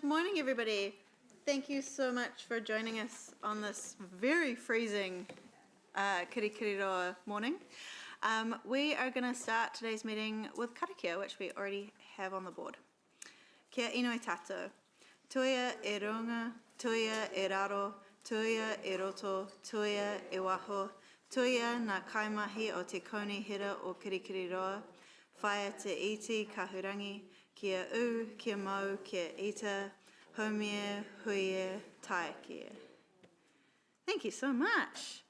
Morning, everybody. Thank you so much for joining us on this very freezing Kirikiriroa morning. We are going to start today's meeting with karakia, which we already have on the board. Kia inoi tātou. Tuia e runga, tuia e raro, tuia e roto, tuia e waho, tuia nā kaimahi o te koni hira o Kirikiriroa, whaia te iti kahurangi, kia u, kia mau, kia ita, homie, huie, taikia. Thank you so much.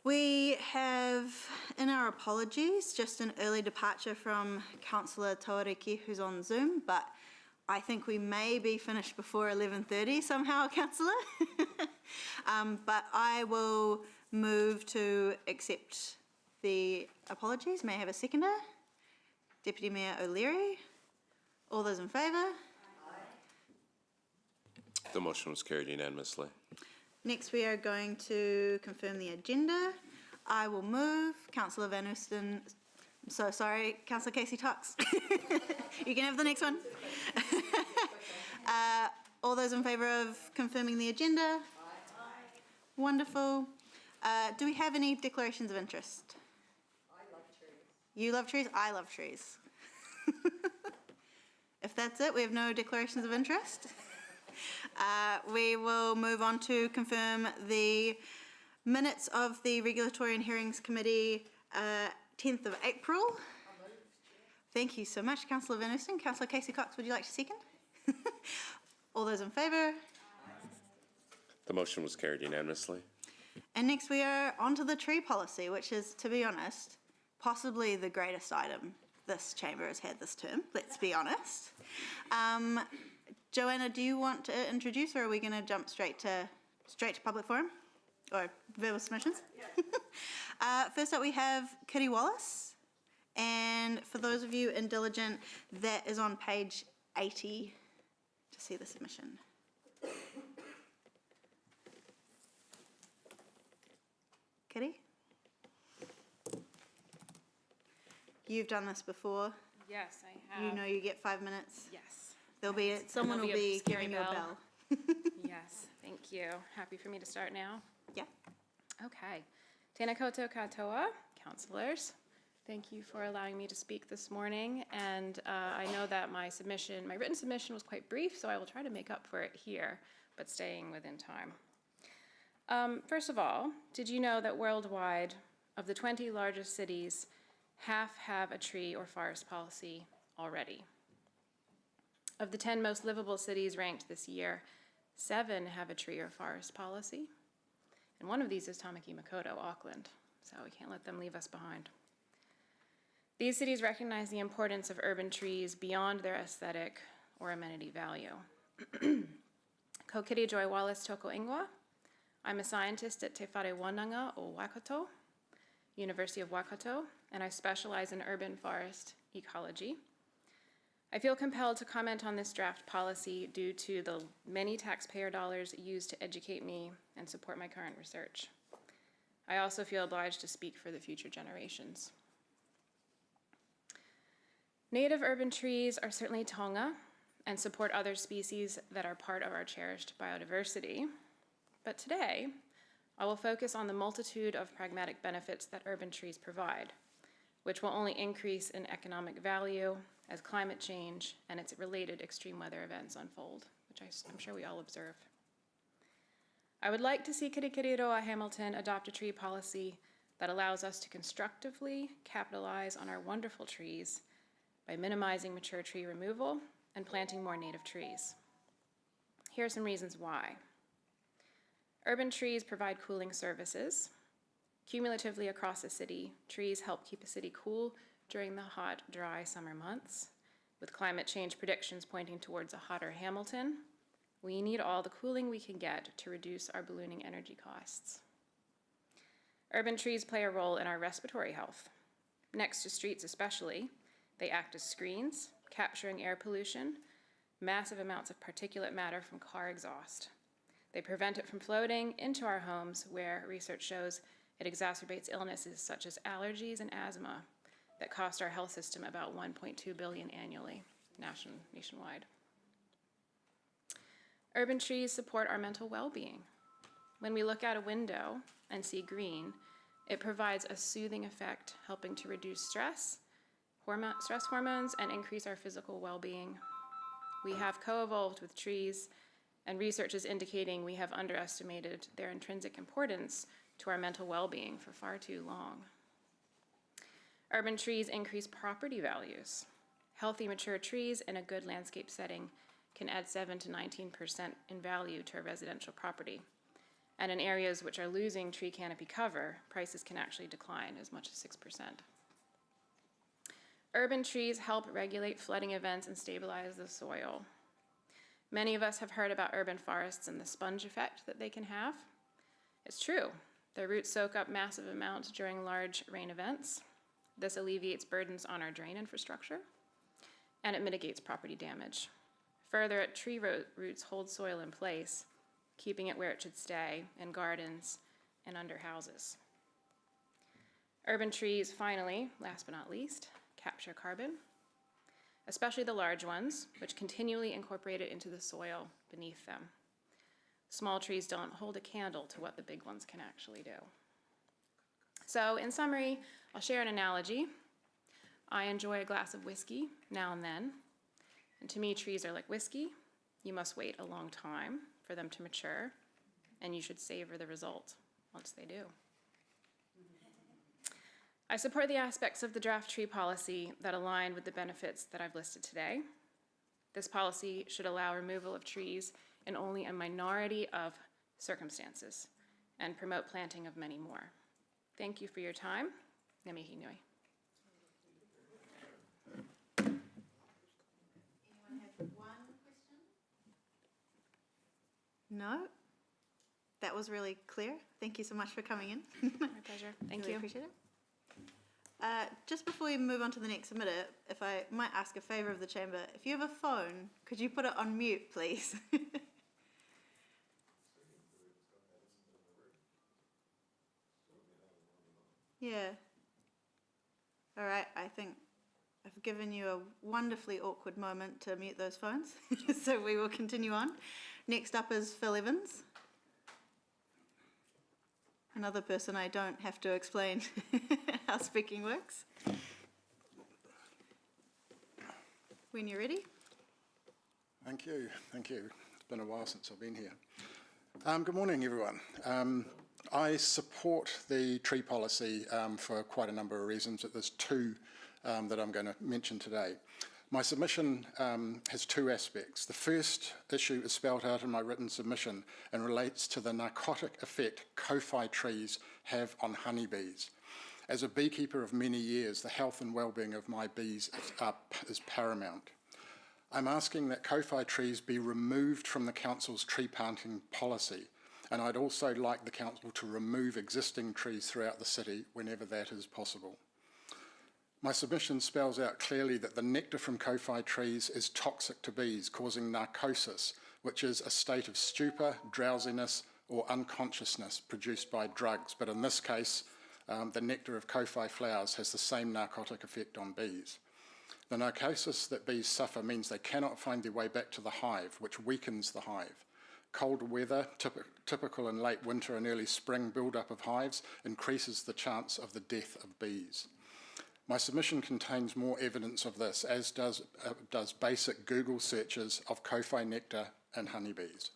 We have, in our apologies, just an early departure from Councillor Tauriki, who's on Zoom, but I think we may be finished before 11:30 somehow, Councillor. But I will move to accept the apologies. May I have a seconder? Deputy Mayor O'Leary. All those in favour? Aye. The motion was carried unanimously. Next, we are going to confirm the agenda. I will move. Councillor Van Oosten. I'm so sorry, Councillor Casey Tucks. You can have the next one. All those in favour of confirming the agenda? Aye. Wonderful. Do we have any declarations of interest? I love trees. You love trees? I love trees. If that's it, we have no declarations of interest. We will move on to confirm the minutes of the Regulatory and Hearings Committee 10th of April. Thank you so much, Councillor Van Oosten. Councillor Casey Cox, would you like to second? All those in favour? The motion was carried unanimously. And next we are onto the tree policy, which is, to be honest, possibly the greatest item this chamber has had this term, let's be honest. Joanna, do you want to introduce, or are we going to jump straight to public forum or verbal submissions? Yeah. First up we have Kitty Wallace, and for those of you intelligent, that is on page 80 to see the submission. Kitty? You've done this before. Yes, I have. You know you get 5 minutes. Yes. Someone will be giving you a bell. Yes, thank you. Happy for me to start now? Yeah. Okay. Tēnā koutou katoa, councillors. Thank you for allowing me to speak this morning. And I know that my written submission was quite brief, so I will try to make up for it here, but staying within time. First of all, did you know that worldwide, of the 20 largest cities, half have a tree or forest policy already? Of the 10 most livable cities ranked this year, 7 have a tree or forest policy. And one of these is Tamaki Makaurau, Auckland, so we can't let them leave us behind. These cities recognize the importance of urban trees beyond their aesthetic or amenity value. Ko Kitty Joy Wallace Toko Ingoa. I'm a scientist at Te Whare Wananga o Waikato, University of Waikato, and I specialize in urban forest ecology. I feel compelled to comment on this draft policy due to the many taxpayer dollars used to educate me and support my current research. I also feel obliged to speak for the future generations. Native urban trees are certainly taonga and support other species that are part of our cherished biodiversity. But today, I will focus on the multitude of pragmatic benefits that urban trees provide, which will only increase in economic value as climate change and its related extreme weather events unfold, which I'm sure we all observe. I would like to see Kirikiriroa Hamilton adopt a tree policy that allows us to constructively capitalize on our wonderful trees by minimizing mature tree removal and planting more native trees. Here are some reasons why. Urban trees provide cooling services. Cumulatively across the city, trees help keep a city cool during the hot, dry summer months. With climate change predictions pointing towards a hotter Hamilton, we need all the cooling we can get to reduce our ballooning energy costs. Urban trees play a role in our respiratory health. Next to streets especially, they act as screens, capturing air pollution, massive amounts of particulate matter from car exhaust. They prevent it from floating into our homes, where research shows it exacerbates illnesses such as allergies and asthma that cost our health system about $1.2 billion annually, nationwide. Urban trees support our mental well-being. When we look out a window and see green, it provides a soothing effect, helping to reduce stress hormones, and increase our physical well-being. We have co-evolved with trees, and research is indicating we have underestimated their intrinsic importance to our mental well-being for far too long. Urban trees increase property values. Healthy, mature trees in a good landscape setting can add 7 to 19% in value to a residential property. And in areas which are losing tree canopy cover, prices can actually decline as much as 6%. Urban trees help regulate flooding events and stabilize the soil. Many of us have heard about urban forests and the sponge effect that they can have. It's true. Their roots soak up massive amounts during large rain events. This alleviates burdens on our drain infrastructure, and it mitigates property damage. Further, tree roots hold soil in place, keeping it where it should stay, in gardens and under houses. Urban trees, finally, last but not least, capture carbon, especially the large ones, which continually incorporate it into the soil beneath them. Small trees don't hold a candle to what the big ones can actually do. So, in summary, I'll share an analogy. I enjoy a glass of whiskey now and then, and to me, trees are like whiskey. You must wait a long time for them to mature, and you should savor the result once they do. I support the aspects of the draft tree policy that align with the benefits that I've listed today. This policy should allow removal of trees in only a minority of circumstances and promote planting of many more. Thank you for your time. Ngā mihi nui. Anyone have one question? No? That was really clear. Thank you so much for coming in. My pleasure. Thank Really you. appreciate it. Just before we move on to the next emitter, if I might ask a favour of the chamber, if you have a phone, could you put it on mute, please? Yeah. All right, I think I've given you a wonderfully awkward moment to mute those phones, so we will continue on. Next up is Phil Evans. Another person I don't have to explain how speaking works. When you're ready. Thank you. It's been a while since I've been here. Good morning, everyone. I support the tree policy for quite a number of reasons, but there's two that I'm going to mention today. My submission has two aspects. The first issue is spelled out in my written submission and relates to the narcotic effect kowhai trees have on honeybees. As a beekeeper of many years, the health and well-being of my bees is paramount. I'm asking that kowhai trees be removed from the Council's tree planting policy, and I'd also like the Council to remove existing trees throughout the city whenever that is possible. My submission spells out clearly that the nectar from kowhai trees is toxic to bees, causing narcosis, which is a state of stupor, drowsiness, or unconsciousness produced by drugs. But in this case, the nectar of kowhai flowers has the same narcotic effect on bees. The narcosis that bees suffer means they cannot find their way back to the hive, which weakens the hive. Cold weather, typical in late winter and early spring build-up of hives, increases the chance of the death of bees. My submission contains more evidence of this, as does basic Google searches of kowhai nectar and honeybees.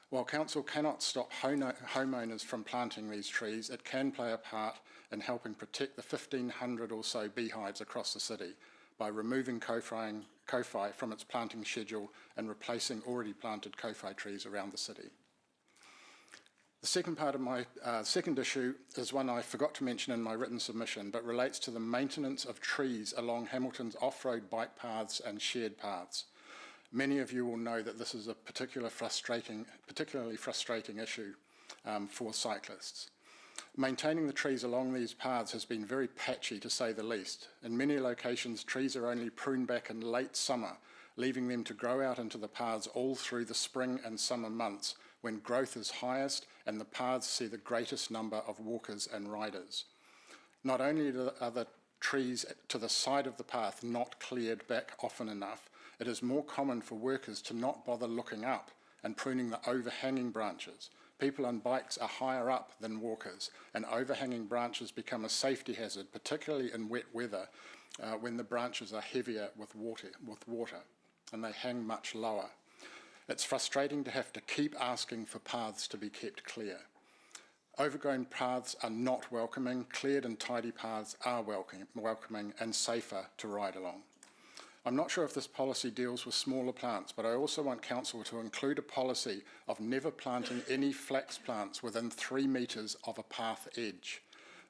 While Council cannot stop homeowners from planting these trees, it can play a part in helping protect the 1,500 or so beehives across the city by removing kowhai from its planting schedule and replacing already planted kowhai trees around the city. The second part of my second issue is one I forgot to mention in my written submission, but relates to the maintenance of trees along Hamilton's off-road bike paths and shared paths. Many of you will know that this is a particularly frustrating issue for cyclists. Maintaining the trees along these paths has been very patchy, to say the least. In many locations, trees are only pruned back in late summer, leaving them to grow out into the paths all through the spring and summer months, when growth is highest and the paths see the greatest number of walkers and riders. Not only are the trees to the side of the path not cleared back often enough, it is more common for workers to not bother looking up and pruning the overhanging branches. People on bikes are higher up than walkers, and overhanging branches become a safety hazard, particularly in wet weather when the branches are heavier with water, and they hang much lower. It's frustrating to have to keep asking for paths to be kept clear. Overgrown paths are not welcoming. Cleared and tidy paths are welcoming and safer to ride along. I'm not sure if this policy deals with smaller plants, but I also want Council to include a policy of never planting any flax plants within 3 metres of a path edge.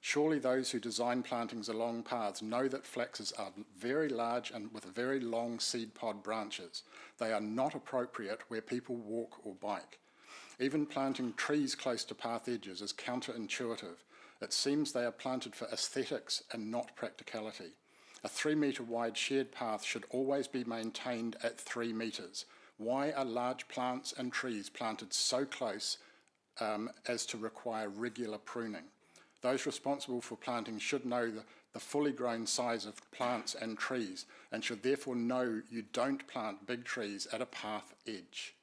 Surely those who design plantings along paths know that flaxes are very large and with very long seed pod branches. They are not appropriate where people walk or bike. Even planting trees close to path edges is counterintuitive. It seems they are planted for aesthetics and not practicality. A 3 metre wide shared path should always be maintained at 3 metres. Why are large plants and trees planted so close as to require regular pruning? Those responsible for planting should know the fully grown size of plants and trees and should therefore know you don't plant big trees at a path edge.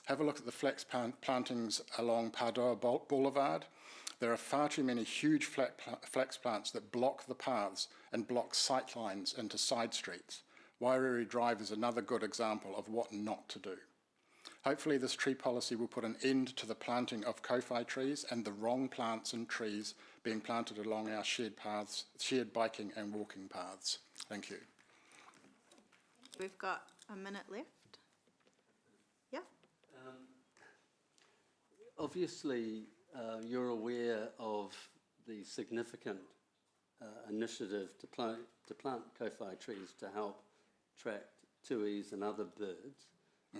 Have a look at the flax plantings along Padoa Boulevard. There are far too many huge flax plants that block the paths and block sight lines into side streets. Wairere Drive is another good example of what not to do. Hopefully this tree policy will put an end to the planting of kowhai trees and the wrong plants and trees being planted along our shared paths, shared biking and walking paths. Thank you. We've got a minute left. Yeah. Obviously, you're aware of the significant initiative to plant kowhai trees to help attract tuis and other birds,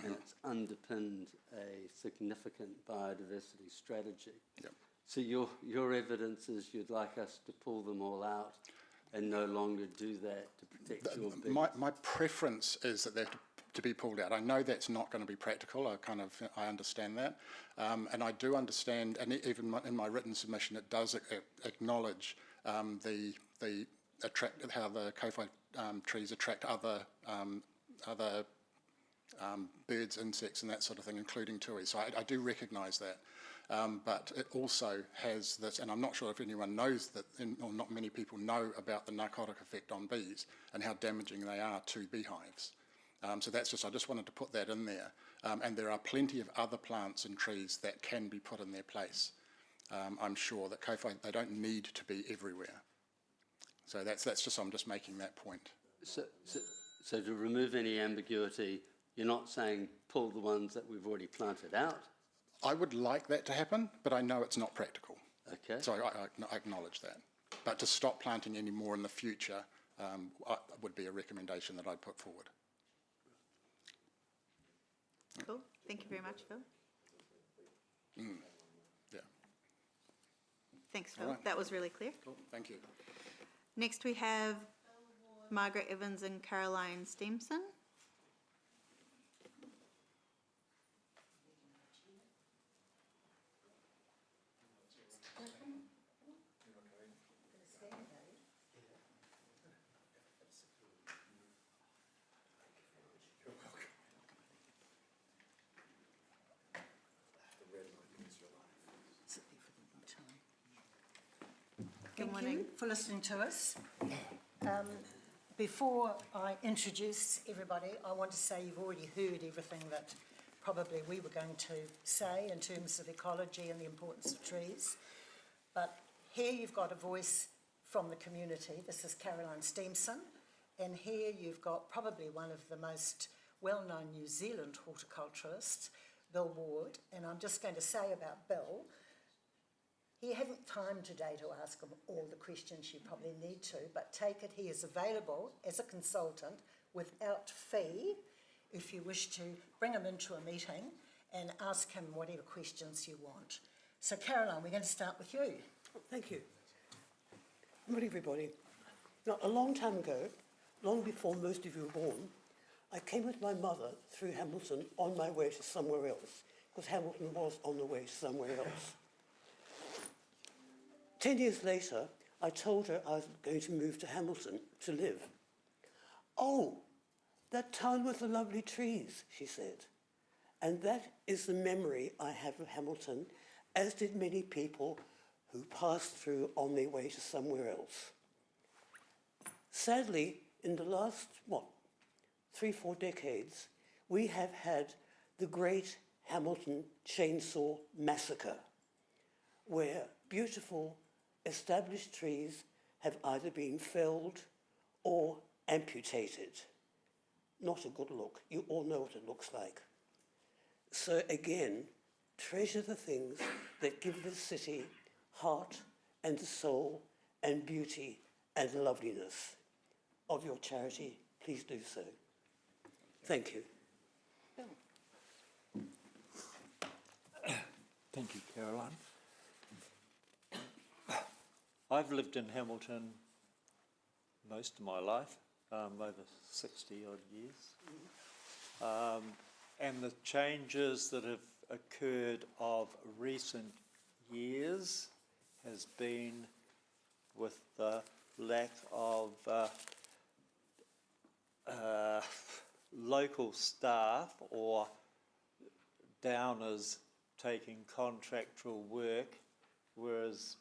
and it's underpinned a significant biodiversity strategy. Yep. So your evidence is you'd like us to pull them all out and no longer do that to protect your bees? My preference is that they're to be pulled out. I know that's not going to be practical. I understand that, and I do understand. And even in my written submission, it does acknowledge how the kowhai trees attract other birds, insects, and that sort of thing, including tuis. So I do recognise that. But it also has this, and I'm not sure if anyone knows that, or not many people know about the narcotic effect on bees and how damaging they are to beehives. So that's I just wanted to put that in there. And there are plenty of other plants and trees that can be put in their place. I'm sure that kowhai, they don't need to be everywhere. So that's just, I'm just making that point. So to remove any ambiguity, you're not saying pull the ones that we've already planted out? I would like that to happen, but I know it's not practical. Okay. So I acknowledge that. But to stop planting any more in the future would be a recommendation that I'd put forward. Cool. Thank you very much, Phil. Yeah. Thanks, Phil. Right. That was really clear. Cool. Thank you. Next we have Margaret Evans and Caroline Steamson. Thank morning. you for listening to us. Before I introduce everybody, I want to say you've already heard everything that probably we were going to say in terms of ecology and the importance of trees. But here you've got a voice from the community. This is Caroline Steamson. And here you've got probably one of the most well-known New Zealand horticulturists, Bill Ward. And I'm just going to say about Bill, he hasn't time today to ask him all the questions you probably need to, but take it he is available as a consultant without fee if you wish to bring him into a meeting and ask him whatever questions you want. So Caroline, we're going to start with you. Thank you. Good morning, everybody. Now, a long time ago, long before most of you were born, I came with my mother through Hamilton on my way to somewhere else, because Hamilton was on the way to somewhere else. 10 years later, I told her I was going to move to Hamilton to live. "Oh, that town with the lovely trees," she said. And that is the memory I have of Hamilton, as did many people who passed through on their way to somewhere else. Sadly, in the last, 3-4 decades, we have had the great Hamilton Chainsaw Massacre, where beautiful established trees have either been felled or amputated. Not a good look. You all know what it looks like. So again, treasure the things that give this city heart and soul and beauty and loveliness. Of your charity, please do so. Thank you. Thank you, Caroline. I've lived in Hamilton most of my life, over 60-odd years. And the changes that have occurred of recent years has been with the lack of local staff or downers taking contractual work, whereas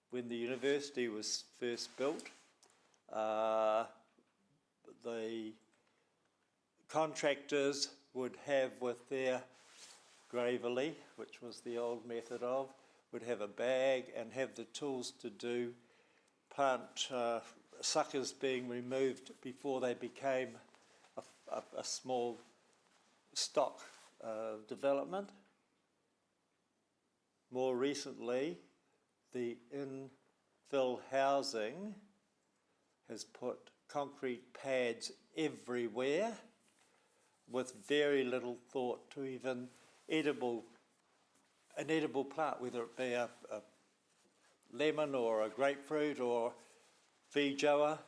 when the university was first built, the contractors would have with their gravelly, which was the old method of, would have a bag and have the tools to do plant suckers being removed before they became a small stock development. More recently, the infill housing has put concrete pads everywhere with very little thought to even an edible plant, whether it be a lemon or a grapefruit or feijoa,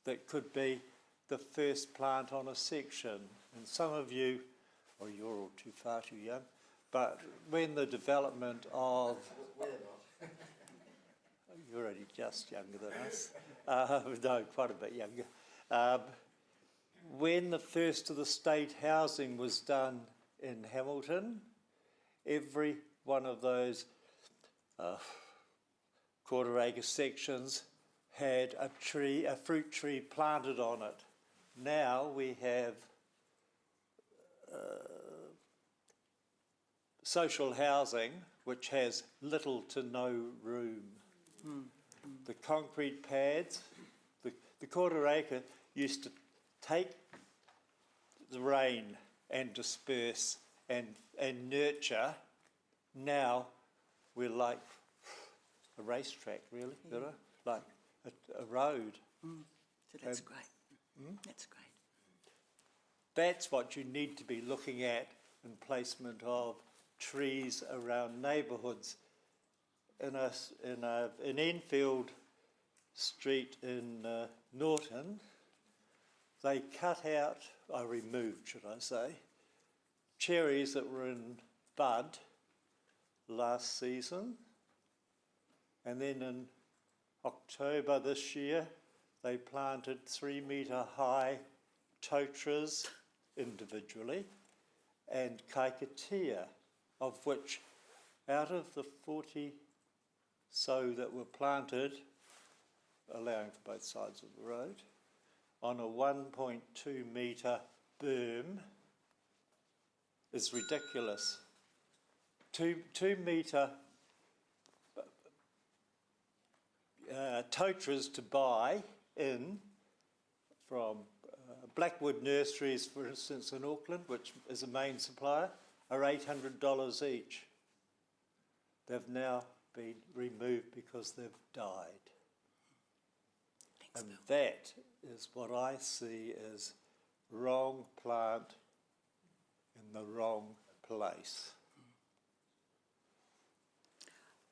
that could be the first plant on a section. And some of you, or you're all far too young, but when the development of... You're only just younger than us. No, quite a bit younger. When the first of the state housing was done in Hamilton, every one of those quarter-acre sections had a fruit tree planted on it. Now we have social housing which has little to no room. The concrete pads, the quarter acre used to take the rain and disperse and nurture. Now we're like a racetrack, really, you know, like a road. So that's great. That's great. That's what you need to be looking at in placement of trees around neighbourhoods. In Enfield Street in Norton, they cut out, removed, should I say, cherries that were in bud last season, and then in October this year, they planted 3-metre high totras individually and Kaikatea, of which out of the 40 so that were planted, allowing for both sides of the road, on a 1.2 metre berm is ridiculous. 2 metre totras to buy in from Blackwood Nurseries, for instance, in Auckland, which is a main supplier, are $800 each. They've now been removed because they've died. And that is what I see as wrong plant in the wrong place.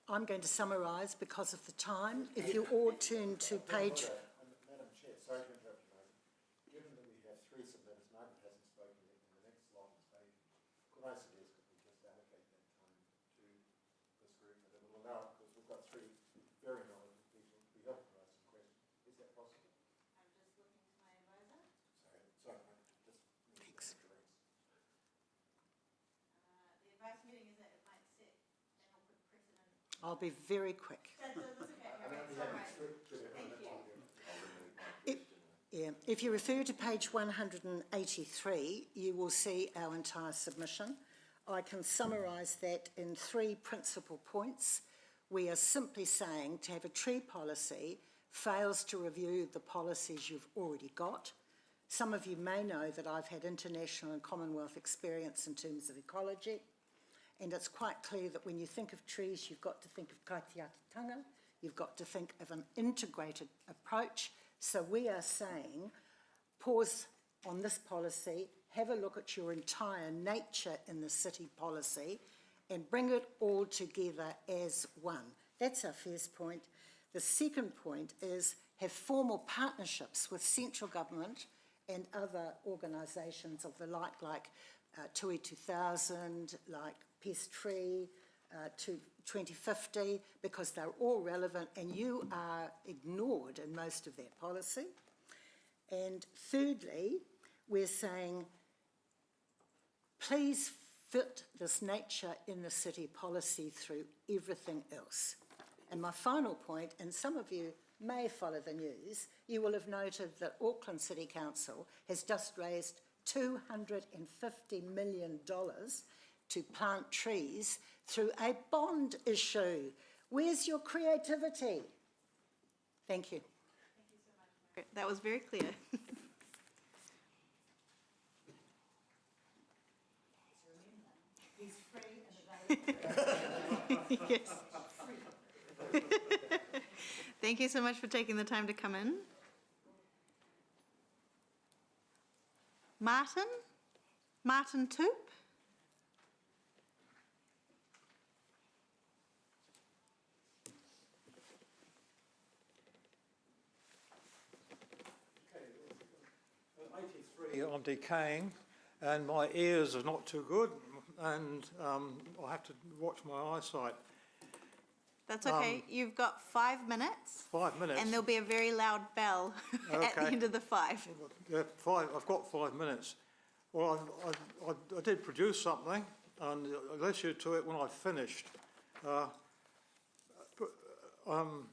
I'm going to summarise because of the time. If you all turn to page... Madam Chair, sorry to interrupt you, Margaret. Given that we have 3 submitters, Margaret hasn't spoken yet, and the next slot is vacant, could I suggest that we just allocate that time to this group, and it will allow, because we've got 3 very knowledgeable people, to be helpful to ask some questions. Is that possible? I'm just looking to my advisor. Sorry, Margaret, just... Thanks. I'll be very quick. If you refer to page 183, you will see our entire submission. I can summarise that in 3 principal points. We are simply saying to have a tree policy fails to review the policies you've already got. Some of you may know that I've had international and Commonwealth experience in terms of ecology, and it's quite clear that when you think of trees, you've got to think of kaitiakitanga, you've got to think of an integrated approach. So we are saying, pause on this policy, have a look at your entire nature in the city policy, and bring it all together as one. That's our first point. The second point is have formal partnerships with central government and other organisations of the like Tui 2000, like Pest Tree, to 2050, because they're all relevant and you are ignored in most of that policy. And thirdly, we're saying, please fit this nature in the city policy through everything else. And my final point, and some of you may follow the news, you will have noted that Auckland City Council has just raised $250 million to plant trees through a bond issue. Where's your creativity? Thank you. That was very clear. He's free and available. Yes. Thank you so much for taking the time to come in. Martin Toop? I'm decaying and my ears are not too good and I have to watch my eyesight. That's okay. You've got 5 minutes. 5 minutes? And there'll be a very loud bell at the Okay. end of the 5. Yeah, I've got 5 minutes. Well, I did produce something and I'll let you to it when I've finished. I'm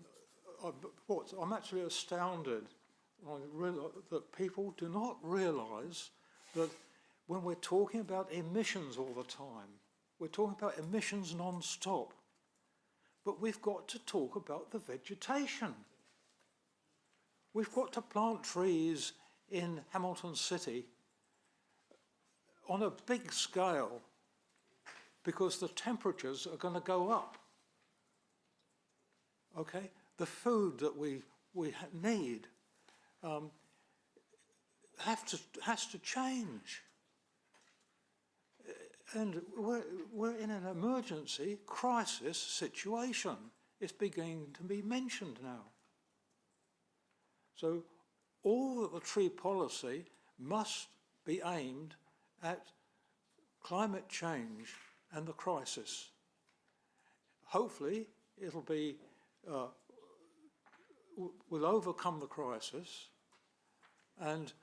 actually astounded that people do not realise that when we're talking about emissions all the time, we're talking about emissions non-stop, but we've got to talk about the vegetation. We've got to plant trees in Hamilton City on a big scale because the temperatures are going to go up. Okay? The food that we need has to change. And we're in an emergency crisis situation. It's beginning to be mentioned now. So all of the tree policy must be aimed at climate change and the crisis. Hopefully it'll be, we'll overcome the crisis and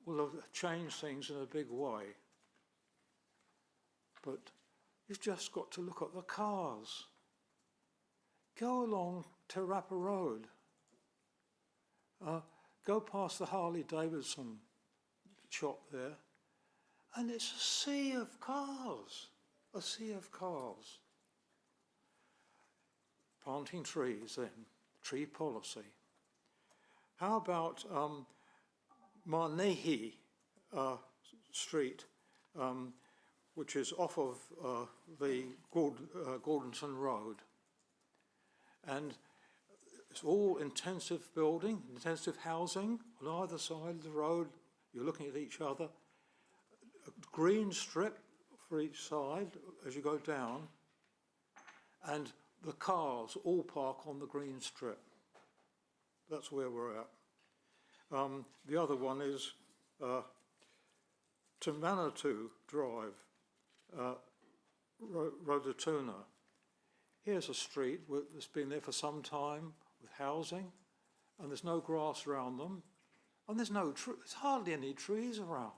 we'll change things in a big way. But you've just got to look at the cars. Go along Te Rapa Road. Go past the Harley Davidson shop there, and it's a sea of cars, a sea of cars. Planting trees then, tree policy. How about Manehi Street, which is off of the Gordonson Road. And it's all intensive building, intensive housing on either side of the road. You're looking at each other. A green strip for each side as you go down. And the cars all park on the green strip. That's where we're at. The other one is Te Manatu Drive, Rototuna. Here's a street that's been there for some time with housing, and there's no grass around them, and there's hardly any trees around.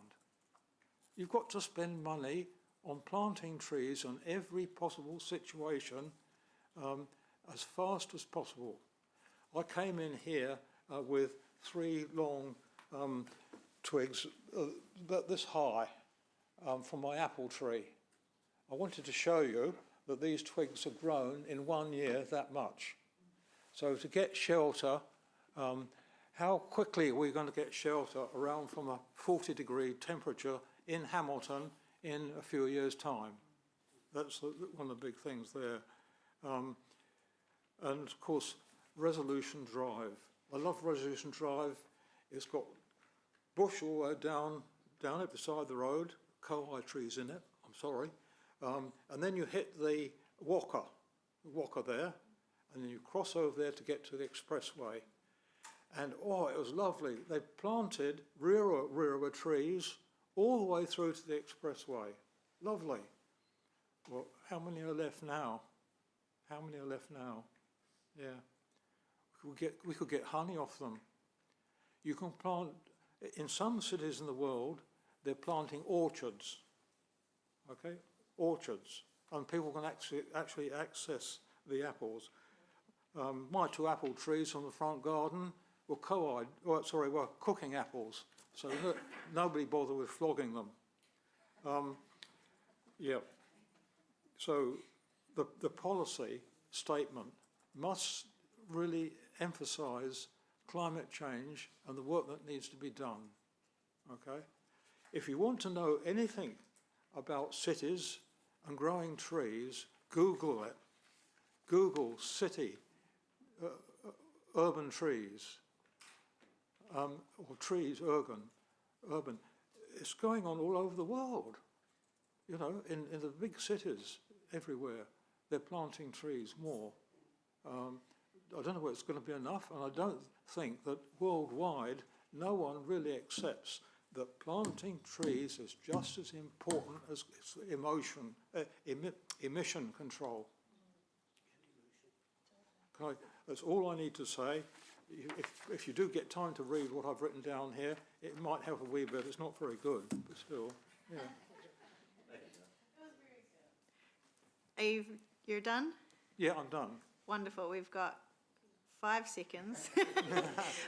You've got to spend money on planting trees in every possible situation as fast as possible. I came in here with 3 long twigs about this high from my apple tree. I wanted to show you that these twigs have grown in 1 year that much. So to get shelter, how quickly are we going to get shelter around from a 40-degree temperature in Hamilton in a few years' time? That's one of the big things there. And of course, Resolution Drive. I love Resolution Drive. It's got bush all the way down it beside the road, kauai trees in it, I'm sorry. And then you hit the Waka there, and then you cross over there to get to the expressway. And oh, it was lovely. They planted rerewa trees all the way through to the expressway. Lovely. Well, how many are left now? How many are left now? Yeah. We could get honey off them. You can plant, in some cities in the world, they're planting orchards, okay? Orchards, and people can actually access the apples. My 2 apple trees on the front garden were were cooking apples, so nobody bothered with flogging them. Yeah. So the policy statement must really emphasise climate change and the work that needs to be done, okay? If you want to know anything about cities and growing trees, Google it. Google city, urban trees, or trees, urban. It's going on all over the world. You know, in the big cities everywhere, they're planting trees more. I don't know whether it's going to be enough, and I don't think that worldwide no one really accepts that planting trees is just as important as emission control. That's all I need to say. If you do get time to read what I've written down here, it might help a wee bit. It's not very good, but still, yeah. You're done? Yeah, I'm done. Wonderful. We've got 5 seconds,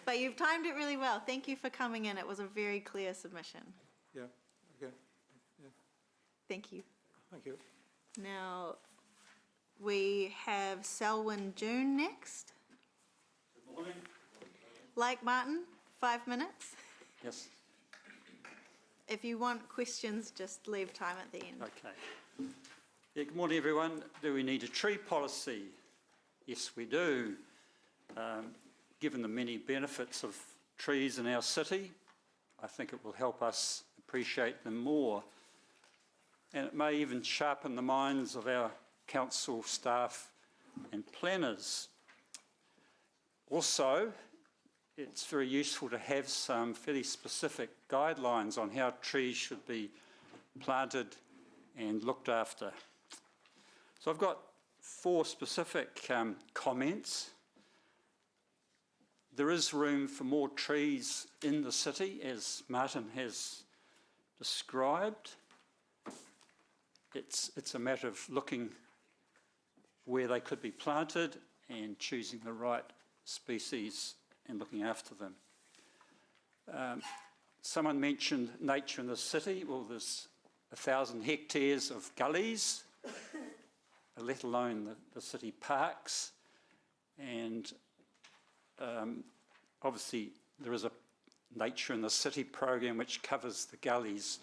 but you've timed it really well. Thank you for coming in. It was a very clear submission. Yeah, okay. Yeah. Thank you. Thank you. Now, we have Selwyn June next. Good morning. Like Martin, 5 minutes. Yes. If you want questions, just leave time at the end. Okay. Yeah, good morning, everyone. Do we need a tree policy? Yes, we do. Given the many benefits of trees in our city, I think it will help us appreciate them more. And it may even sharpen the minds of our council staff and planners. Also, it's very useful to have some fairly specific guidelines on how trees should be planted and looked after. So I've got 4 specific comments. There is room for more trees in the city, as Martin has described. It's a matter of looking where they could be planted and choosing the right species and looking after them. Someone mentioned nature in the city. Well, there's 1,000 hectares of gullies, let alone the city parks. And obviously there is a Nature in the City program which covers the gullies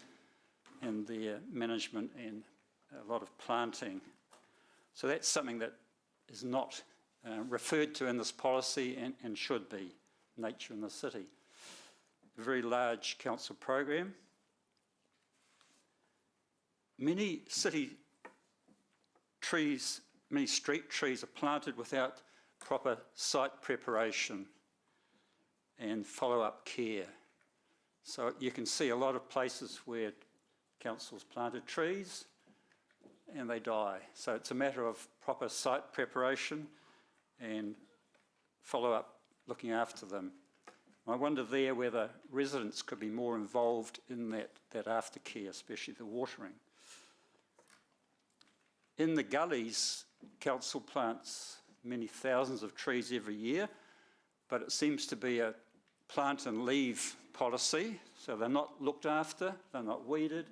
and their management and a lot of planting. So that's something that is not referred to in this policy and should be, Nature in the City. A very large council program. Many city trees, many street trees are planted without proper site preparation and follow-up care. So you can see a lot of places where councils planted trees and they die. So it's a matter of proper site preparation and follow-up looking after them. I wonder there whether residents could be more involved in that aftercare, especially the watering. In the gullies, council plants many thousands of trees every year, but it seems to be a plant and leave policy, so they're not looked after, they're not weeded,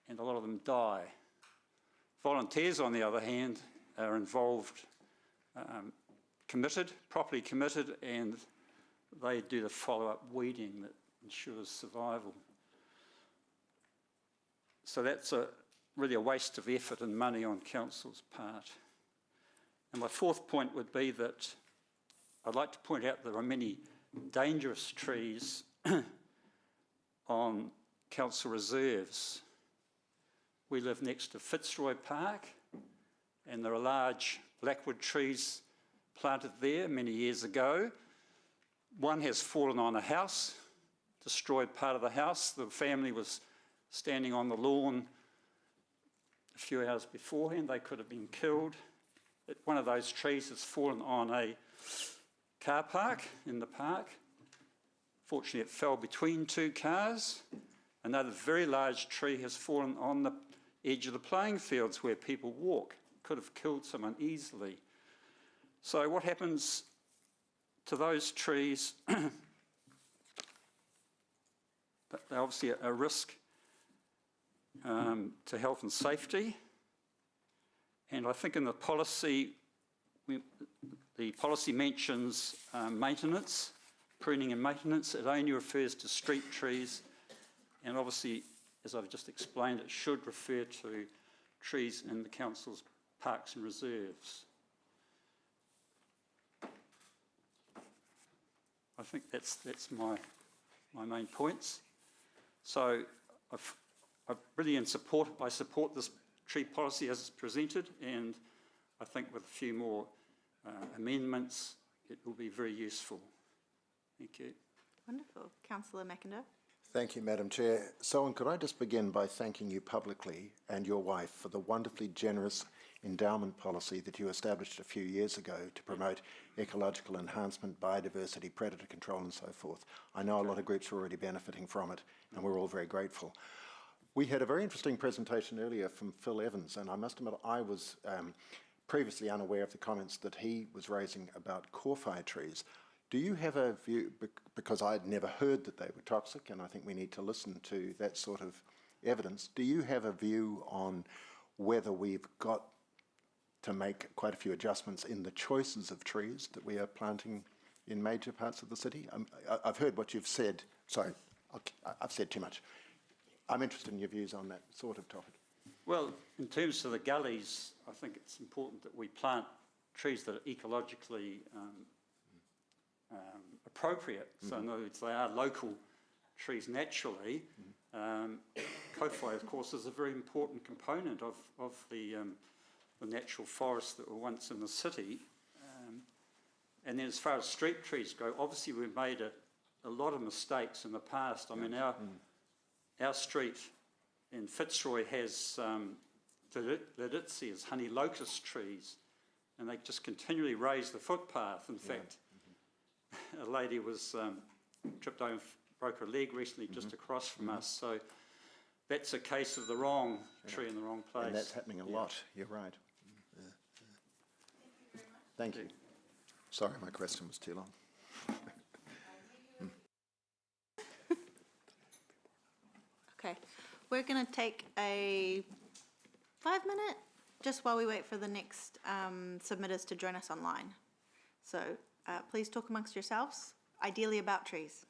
and a lot of them die. Volunteers, on the other hand, are involved, properly committed, and they do the follow-up weeding that ensures survival. So that's really a waste of effort and money on council's part. And my fourth point would be that I'd like to point out there are many dangerous trees on council reserves. We live next to Fitzroy Park, and there are large blackwood trees planted there many years ago. One has fallen on a house, destroyed part of the house. The family was standing on the lawn a few hours beforehand. They could have been killed. One of those trees has fallen on a car park in the park. Fortunately, it fell between two cars. Another very large tree has fallen on the edge of the playing fields where people walk. Could have killed someone easily. So what happens to those trees? They're obviously a risk to health and safety. And I think in the policy, the policy mentions maintenance, pruning and maintenance. It only refers to street trees. And obviously, as I've just explained, it should refer to trees in the council's parks and reserves. I think that's my main points. So I support this tree policy as it's presented, and I think with a few more amendments, it will be very useful. Thank you. Wonderful. Councillor Mackinder. Thank you, Madam Chair. Sohan, could I just begin by thanking you publicly and your wife for the wonderfully generous endowment policy that you established a few years ago to promote ecological enhancement, biodiversity, predator control and so forth. I know a lot of groups are already benefiting from it, and we're all very grateful. We had a very interesting presentation earlier from Phil Evans, and I must admit I was previously unaware of the comments that he was raising about kowhai trees. Do you have a view, because I'd never heard that they were toxic, and I think we need to listen to that sort of evidence, do you have a view on whether we've got to make quite a few adjustments in the choices of trees that we are planting in major parts of the city? I've heard what you've said. Sorry, I've said too much. I'm interested in your views on that sort of topic. Well, in terms of the gullies, I think it's important that we plant trees that are ecologically appropriate. So in other words, they are local trees naturally. Kowhai, of course, is a very important component of the natural forests that were once in the city. And then as far as street trees go, obviously we've made a lot of mistakes in the past. I mean, our street in Fitzroy has Leditzias, honey locust trees, and they just continually raise the footpath. In fact, a lady was tripped over, broke her leg recently just across from us. So that's a case of the wrong tree in the wrong place. And that's happening a lot, you're right. Thank you. Sorry, my question was too long. Okay, we're going to take a 5-minute, just while we wait for the next submitters to join us online. So please talk amongst yourselves, ideally about trees.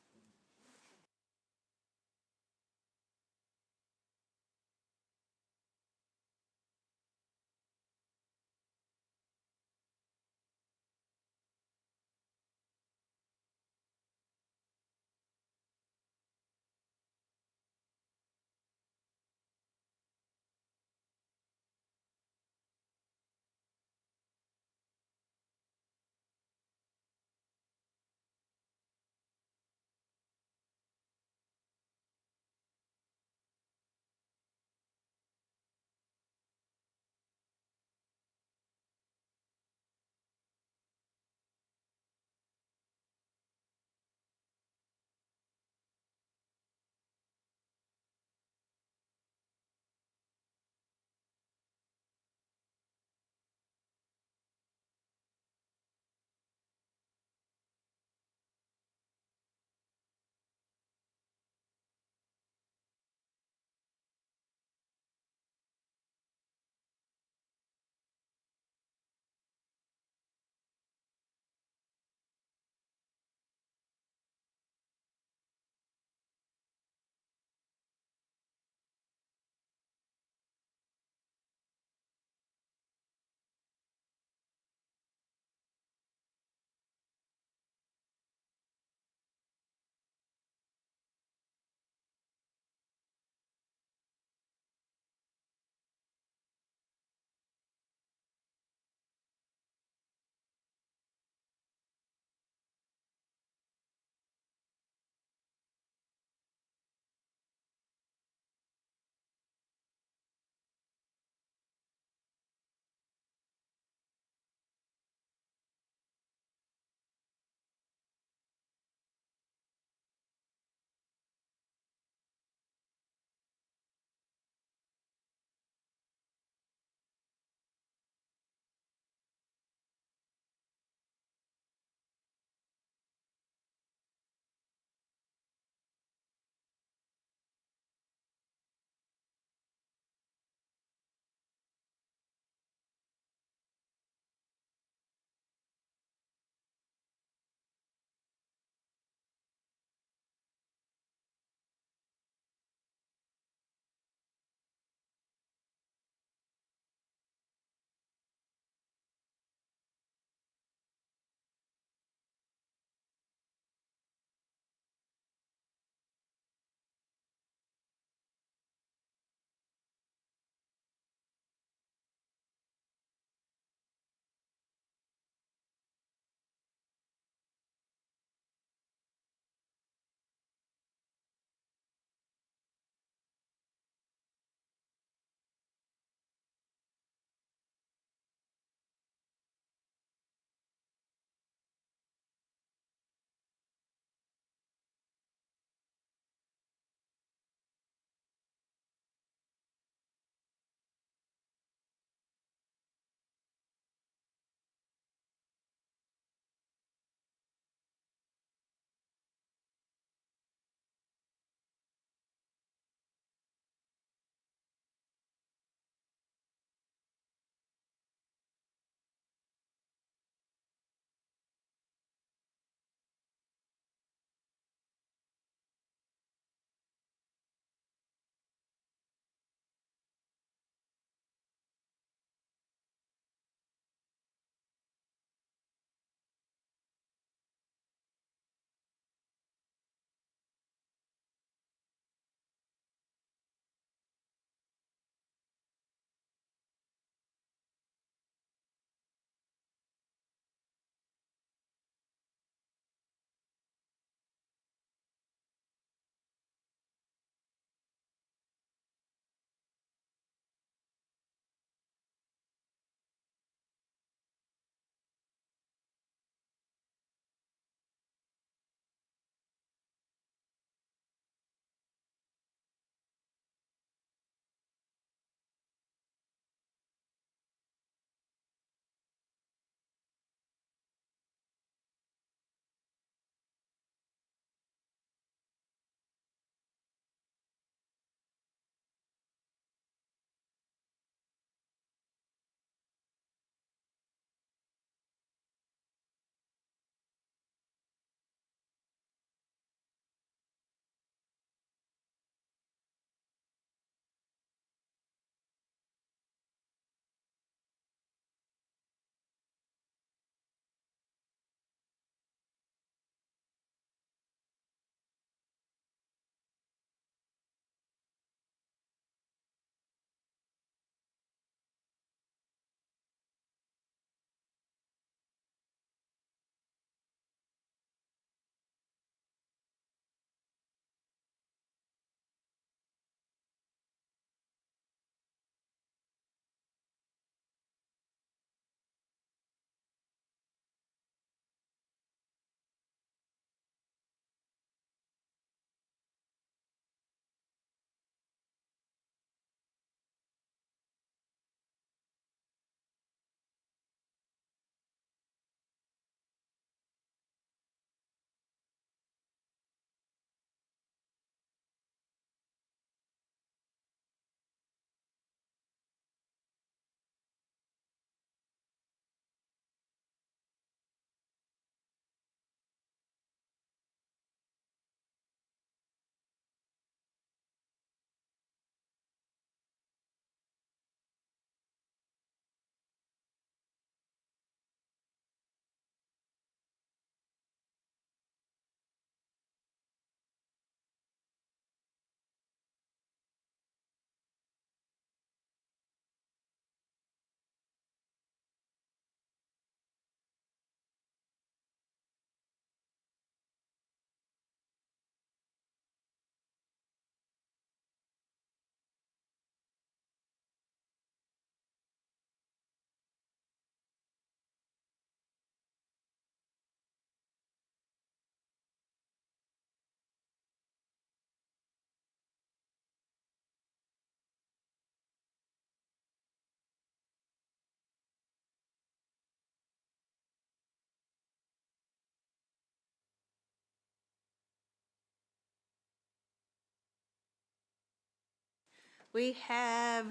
We have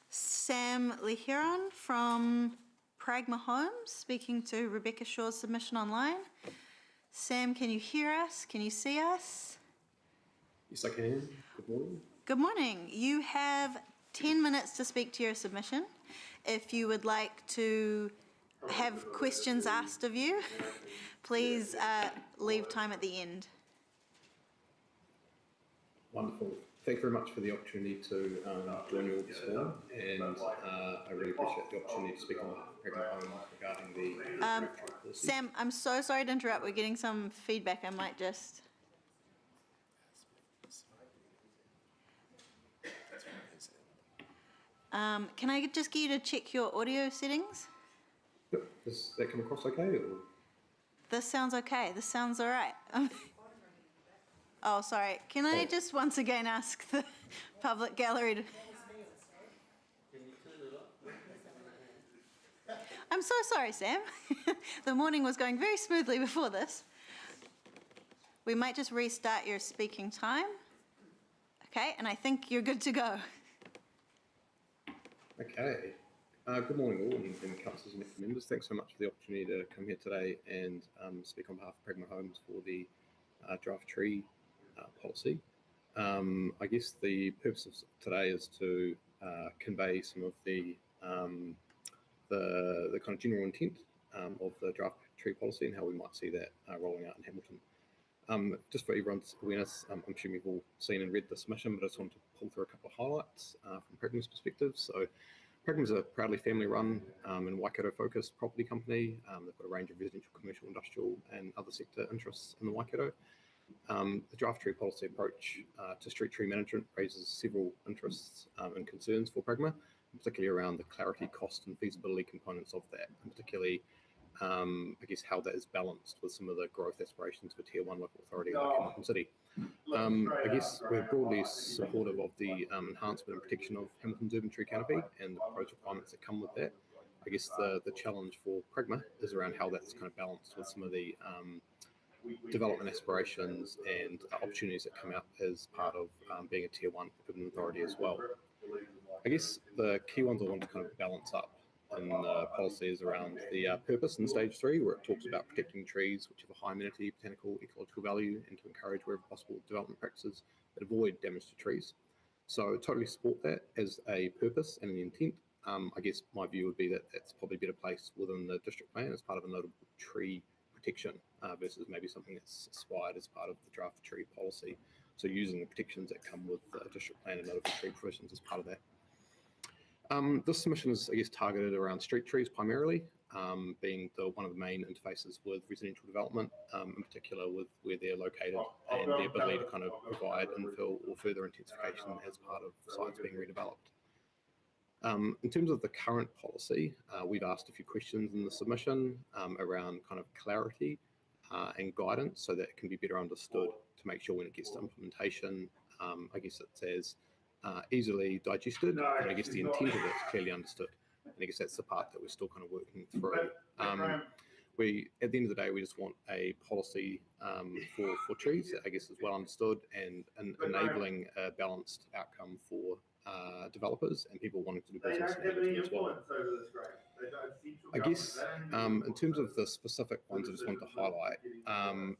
Sam Leheron from Pragma Homes speaking to Rebecca Shaw's submission online. Sam, can you hear us? Can you see us? Yes, I can. Good morning. Good morning. You have 10 minutes to speak to your submission. If you would like to have questions asked of you, please leave time at the end. Wonderful. Thank you very much for the opportunity to join you all this morning, and I really appreciate the opportunity to speak on behalf of Pragma Homes regarding the draft trade policy. Sam, I'm so sorry to interrupt. We're getting some feedback. I might just... can I just get you to check your audio settings? Yep. Does that come across okay? Or? This sounds okay. This sounds all right. Oh, sorry. Can I just once again ask the public gallery to... I'm so sorry, Sam. The morning was going very smoothly before this. We might just restart your speaking time. Okay, and I think you're good to go. Okay. Good morning all, and councillors and members. Thanks so much for the opportunity to come here today and speak on behalf of Pragma Homes for the draft tree policy. I guess the purpose of today is to convey some of the kind of general intent of the draft tree policy and how we might see that rolling out in Hamilton. Just for everyone's awareness, I'm sure you've all seen and read the submission, but I just wanted to pull through a couple of highlights from Pragma's perspective. So Pragma's a proudly family-run and Waikato-focused property company. They've got a range of residential, commercial, industrial and other sector interests in the Waikato. The draft tree policy approach to street tree management raises several interests and concerns for Pragma, particularly around the clarity, cost and feasibility components of that, and particularly I guess how that is balanced with some of the growth aspirations of a Tier 1 local authority like Hamilton City. I guess we're broadly supportive of the enhancement and protection of Hamilton's urban tree canopy and the proposed requirements that come with that. I guess the challenge for Pragma is around how that's kind of balanced with some of the development aspirations and opportunities that come out as part of being a Tier 1 urban authority as well. I guess the key ones I want to kind of balance up in the policy is around the purpose in stage 3, where it talks about protecting trees which have a high amenity, botanical, ecological value, and to encourage wherever possible development practices that avoid damage to trees. So totally support that as a purpose and an intent. I guess my view would be that that's probably better placed within the district plan as part of a notable tree protection versus maybe something that's aspired as part of the draft tree policy. So using the protections that come with the district plan and notable tree provisions as part of that. This submission is, I guess, targeted around street trees primarily, being one of the main interfaces with residential development, in particular with where they're located and the ability to kind of provide infill or further intensification as part of sites being redeveloped. In terms of the current policy, we've asked a few questions in the submission around kind of clarity and guidance so that it can be better understood to make sure when it gets to implementation, I guess it's as easily digested, and I guess the intent of it is clearly understood. And I guess that's the part that we're still kind of working through. At the end of the day, we just want a policy for trees that I guess is well understood and enabling a balanced outcome for developers and people wanting to do business in Hamilton as well. I guess in terms of the specific ones I just wanted to highlight,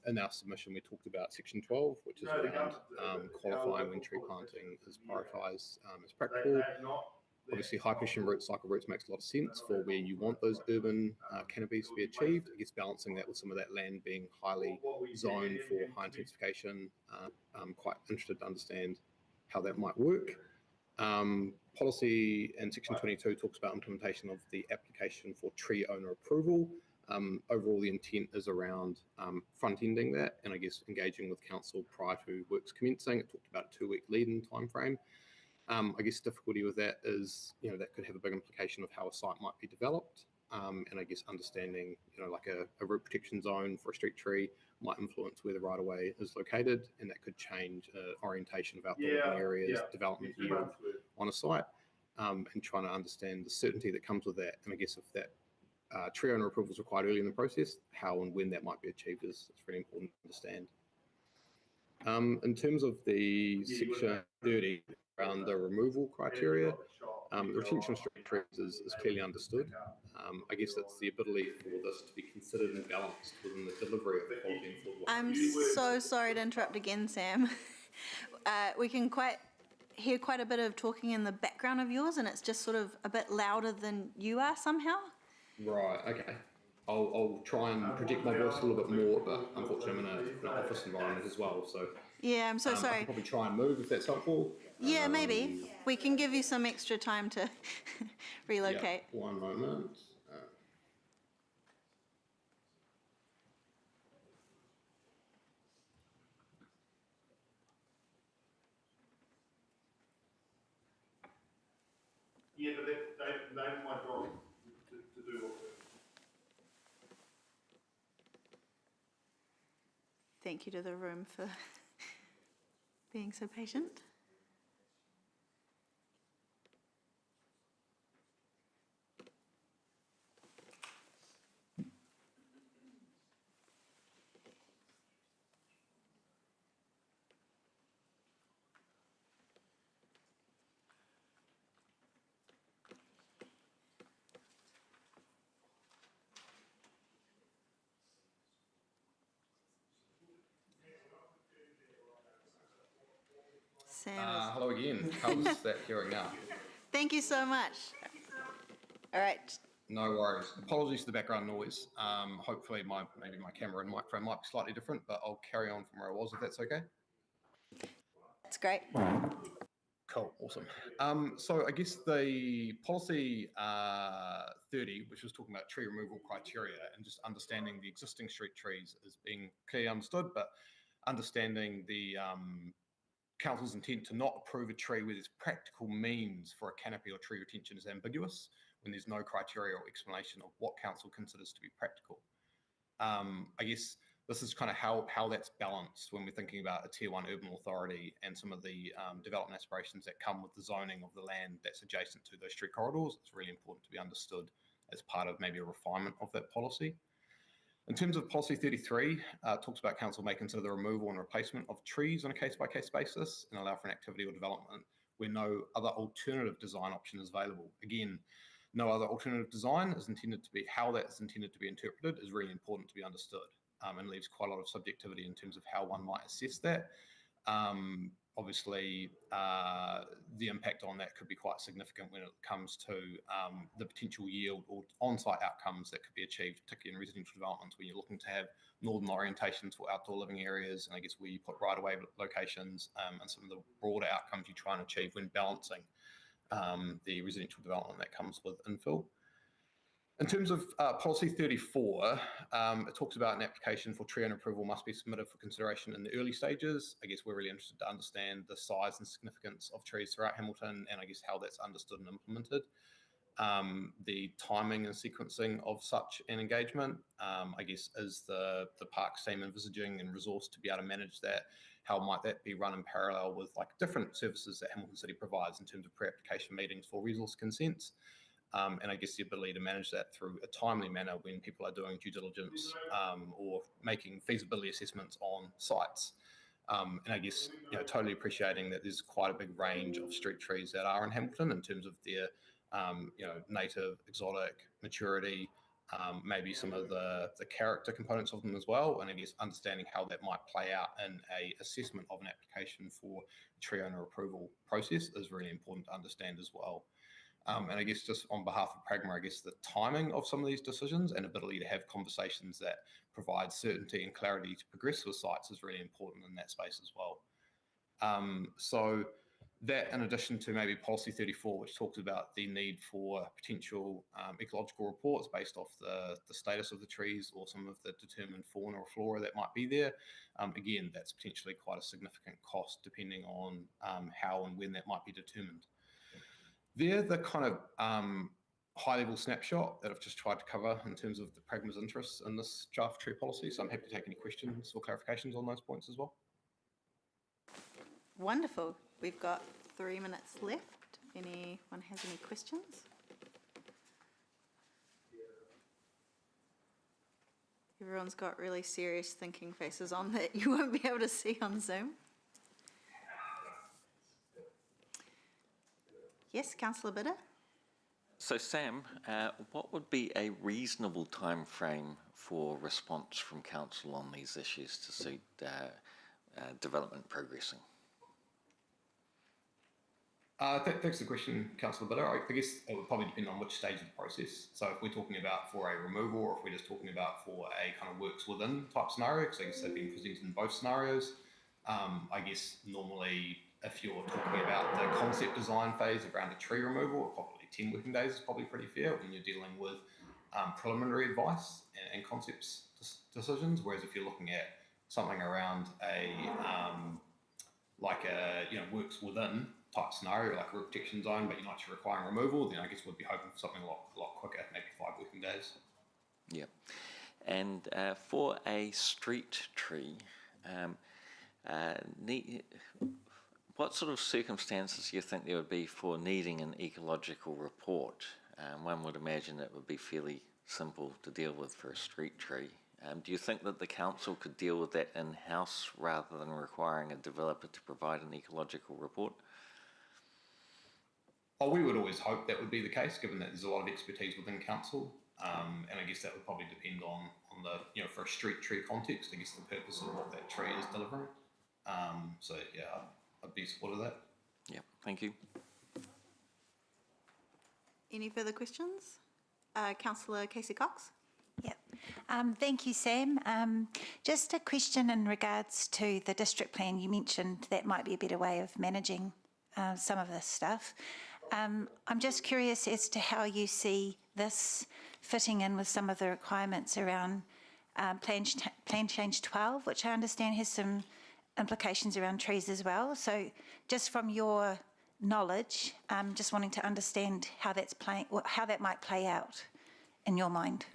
in our submission we talked about section 12, which is around qualifying when tree planting is prioritised as practical. Obviously high precision root cycle roots makes a lot of sense for where you want those urban canopies to be achieved. I guess balancing that with some of that land being highly zoned for high intensification. I'm quite interested to understand how that might work. Policy in section 22 talks about implementation of the application for tree owner approval. Overall, the intent is around front-ending that and I guess engaging with council prior to works commencing. It talked about a 2-week lead-in timeframe. I guess difficulty with that is, that could have a big implication of how a site might be developed. And I guess understanding, like a root protection zone for a street tree might influence where the right-of-way is located, and that could change orientation of outdoor living areas, development yield on a site, and trying to understand the certainty that comes with that. And I guess if that tree owner approval is required early in the process, how and when that might be achieved is really important to understand. In terms of the section 30, around the removal criteria. The retention of street trees is clearly understood. I guess it's the ability for this to be considered and balanced within the delivery of the quality and affordable. I'm so sorry to interrupt again, Sam. We can hear quite a bit of talking in the background of yours, and it's just sort of a bit louder than you are somehow. Right, okay. I'll try and project my voice a little bit more, but unfortunately I'm in an office environment as well, so Yeah, I'm so I sorry. can probably try and move if that's helpful. Yeah, maybe. We can give you some extra time to relocate. Yeah, one moment. Yeah, but they my job to do what. Thank you to the room for being so patient. Sam is... Hello again. How's that hearing now? Thank you so much. All right. No worries. Apologies for the background noise. Hopefully maybe my camera and microphone might be slightly different, but I'll carry on from where I was if that's okay. That's great. Cool, awesome. So I guess the policy 30, which was talking about tree removal criteria and just understanding the existing street trees is being clearly understood, but understanding the council's intent to not approve a tree where there's practical means for a canopy or tree retention is ambiguous when there's no criteria or explanation of what council considers to be practical. I guess this is kind of how that's balanced when we're thinking about a Tier 1 urban authority and some of the development aspirations that come with the zoning of the land that's adjacent to those street corridors. It's really important to be understood as part of maybe a refinement of that policy. In terms of policy 33, it talks about council may consider the removal and replacement of trees on a case-by-case basis and allow for an activity or development where no other alternative design option is available. Again, no other alternative design is intended to be, how that's intended to be interpreted is really important to be understood, and leaves quite a lot of subjectivity in terms of how one might assess that. Obviously, the impact on that could be quite significant when it comes to the potential yield or on-site outcomes that could be achieved, particularly in residential developments when you're looking to have northern orientations for outdoor living areas, and I guess where you put right-of-way locations and some of the broader outcomes you try and achieve when balancing the residential development that comes with infill. In terms of policy 34, it talks about an application for tree owner approval must be submitted for consideration in the early stages. I guess we're really interested to understand the size and significance of trees throughout Hamilton and I guess how that's understood and implemented. The timing and sequencing of such an engagement, I guess, is the parks team envisaging and resource to be able to manage that? How might that be run in parallel with like different services that Hamilton City provides in terms of pre-application meetings for resource consents? And I guess the ability to manage that through a timely manner when people are doing due diligence or making feasibility assessments on sites. And I guess, totally appreciating that there's quite a big range of street trees that are in Hamilton in terms of their, native, exotic, maturity, maybe some of the character components of them as well. And I guess understanding how that might play out in a assessment of an application for tree owner approval process is really important to understand as well. And I guess just on behalf of Pragma, I guess the timing of some of these decisions and ability to have conversations that provide certainty and clarity to progress with sites is really important in that space as well. So that in addition to maybe policy 34, which talks about the need for potential ecological reports based off the status of the trees or some of the determined fauna or flora that might be there. Again, that's potentially quite a significant cost depending on how and when that might be determined. They're the kind of high-level snapshot that I've just tried to cover in terms of the Pragma's interests in this draft tree policy. So I'm happy to take any questions or clarifications on those points as well. Wonderful. We've got 3 minutes left. If anyone has any questions? Everyone's got really serious thinking faces on that you won't be able to see on Zoom. Yes, Councillor Bidder? So Sam, what would be a reasonable time frame for response from council on these issues to suit development progressing? Thanks for the question, Councillor Bidder. I guess it would probably depend on which stage of the process. So if we're talking about for a removal, or if we're just talking about for a kind of works within type scenario, because I guess they've been presented in both scenarios. I guess normally if you're talking about the concept design phase around a tree removal, probably 10 working days is probably pretty fair when you're dealing with preliminary advice and concepts decisions. Whereas if you're looking at something around a works within type scenario, like a root protection zone, but you're not actually requiring removal, then I guess we'd be hoping for something a lot quicker, maybe 5 working days. Yeah. And for a street tree, what sort of circumstances do you think there would be for needing an ecological report? One would imagine it would be fairly simple to deal with for a street tree. Do you think that the council could deal with that in-house rather than requiring a developer to provide an ecological report? Oh, we would always hope that would be the case, given that there's a lot of expertise within council. And I guess that would probably depend on the, for a street tree context, I guess the purpose of what that tree is delivering. So yeah, I'd be supportive of that. Yeah, thank you. Any further questions? Councillor Casey Cox? Yep. Thank you, Sam. Just a question in regards to the district plan. You mentioned that might be a better way of managing some of this stuff. I'm just curious as to how you see this fitting in with some of the requirements around Plan Change 12, which I understand has some implications around trees as well. So just from your knowledge, just wanting to understand how how that might play out in your mind.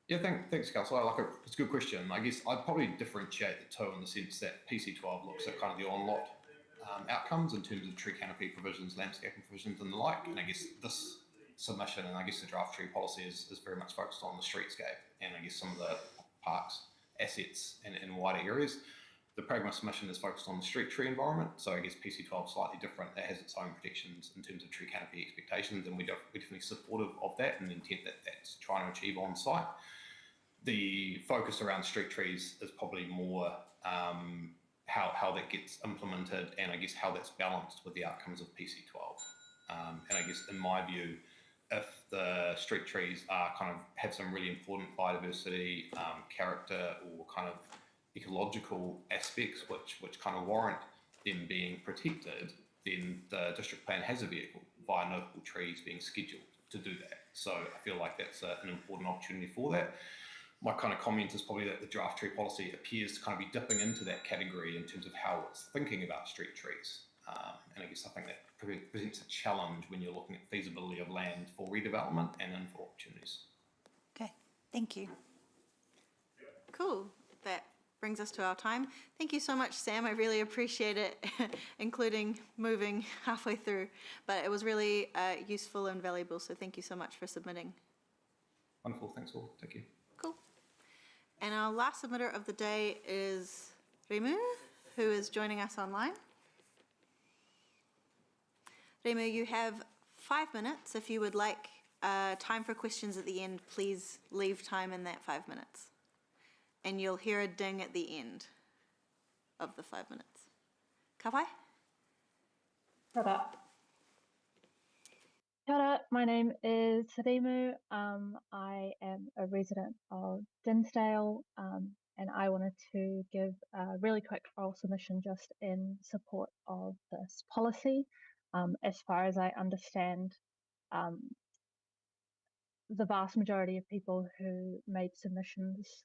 Yeah, thanks, Councillor. It's a good question. I guess I'd probably differentiate the two in the sense that PC12 looks at kind of the on-lot outcomes in terms of tree canopy provisions, landscaping provisions and the like. And I guess this submission and I guess the draft tree policy is very much focused on the streetscape and I guess some of the parks, assets in wider areas. The Pragma submission is focused on the street tree environment. So I guess PC12 is slightly different. It has its own protections in terms of tree canopy expectations and we're definitely supportive of that and the intent that that's trying to achieve on site. The focus around street trees is probably more how that gets implemented and I guess how that's balanced with the outcomes of PC12. And I guess in my view, if the street trees are have some really important biodiversity, character or kind of ecological aspects which kind of warrant them being protected, then the district plan has a vehicle via notable trees being scheduled to do that. So I feel like that's an important opportunity for that. My kind of comment is probably that the draft tree policy appears to kind of be dipping into that category in terms of how it's thinking about street trees. And I guess I think that presents a challenge when you're looking at feasibility of land for redevelopment and infill opportunities. Okay, thank you. Cool. That brings us to our time. Thank you so much, Sam. I really appreciate it, including moving halfway through. But it was really useful and valuable, so thank you so much for submitting. Wonderful. Thanks all. Thank you. Cool. And our last submitter of the day is Remu, who is joining us online. Remu, you have 5 minutes. If you would like time for questions at the end, please leave time in that 5 minutes. And you'll hear a ding at the end of the 5 minutes. Ka pai? Kia ora. Kia ora, my name is Remu. I am a resident of Dinsdale and I wanted to give a really quick oral submission just in support of this policy. As far as I understand, the vast majority of people who made submissions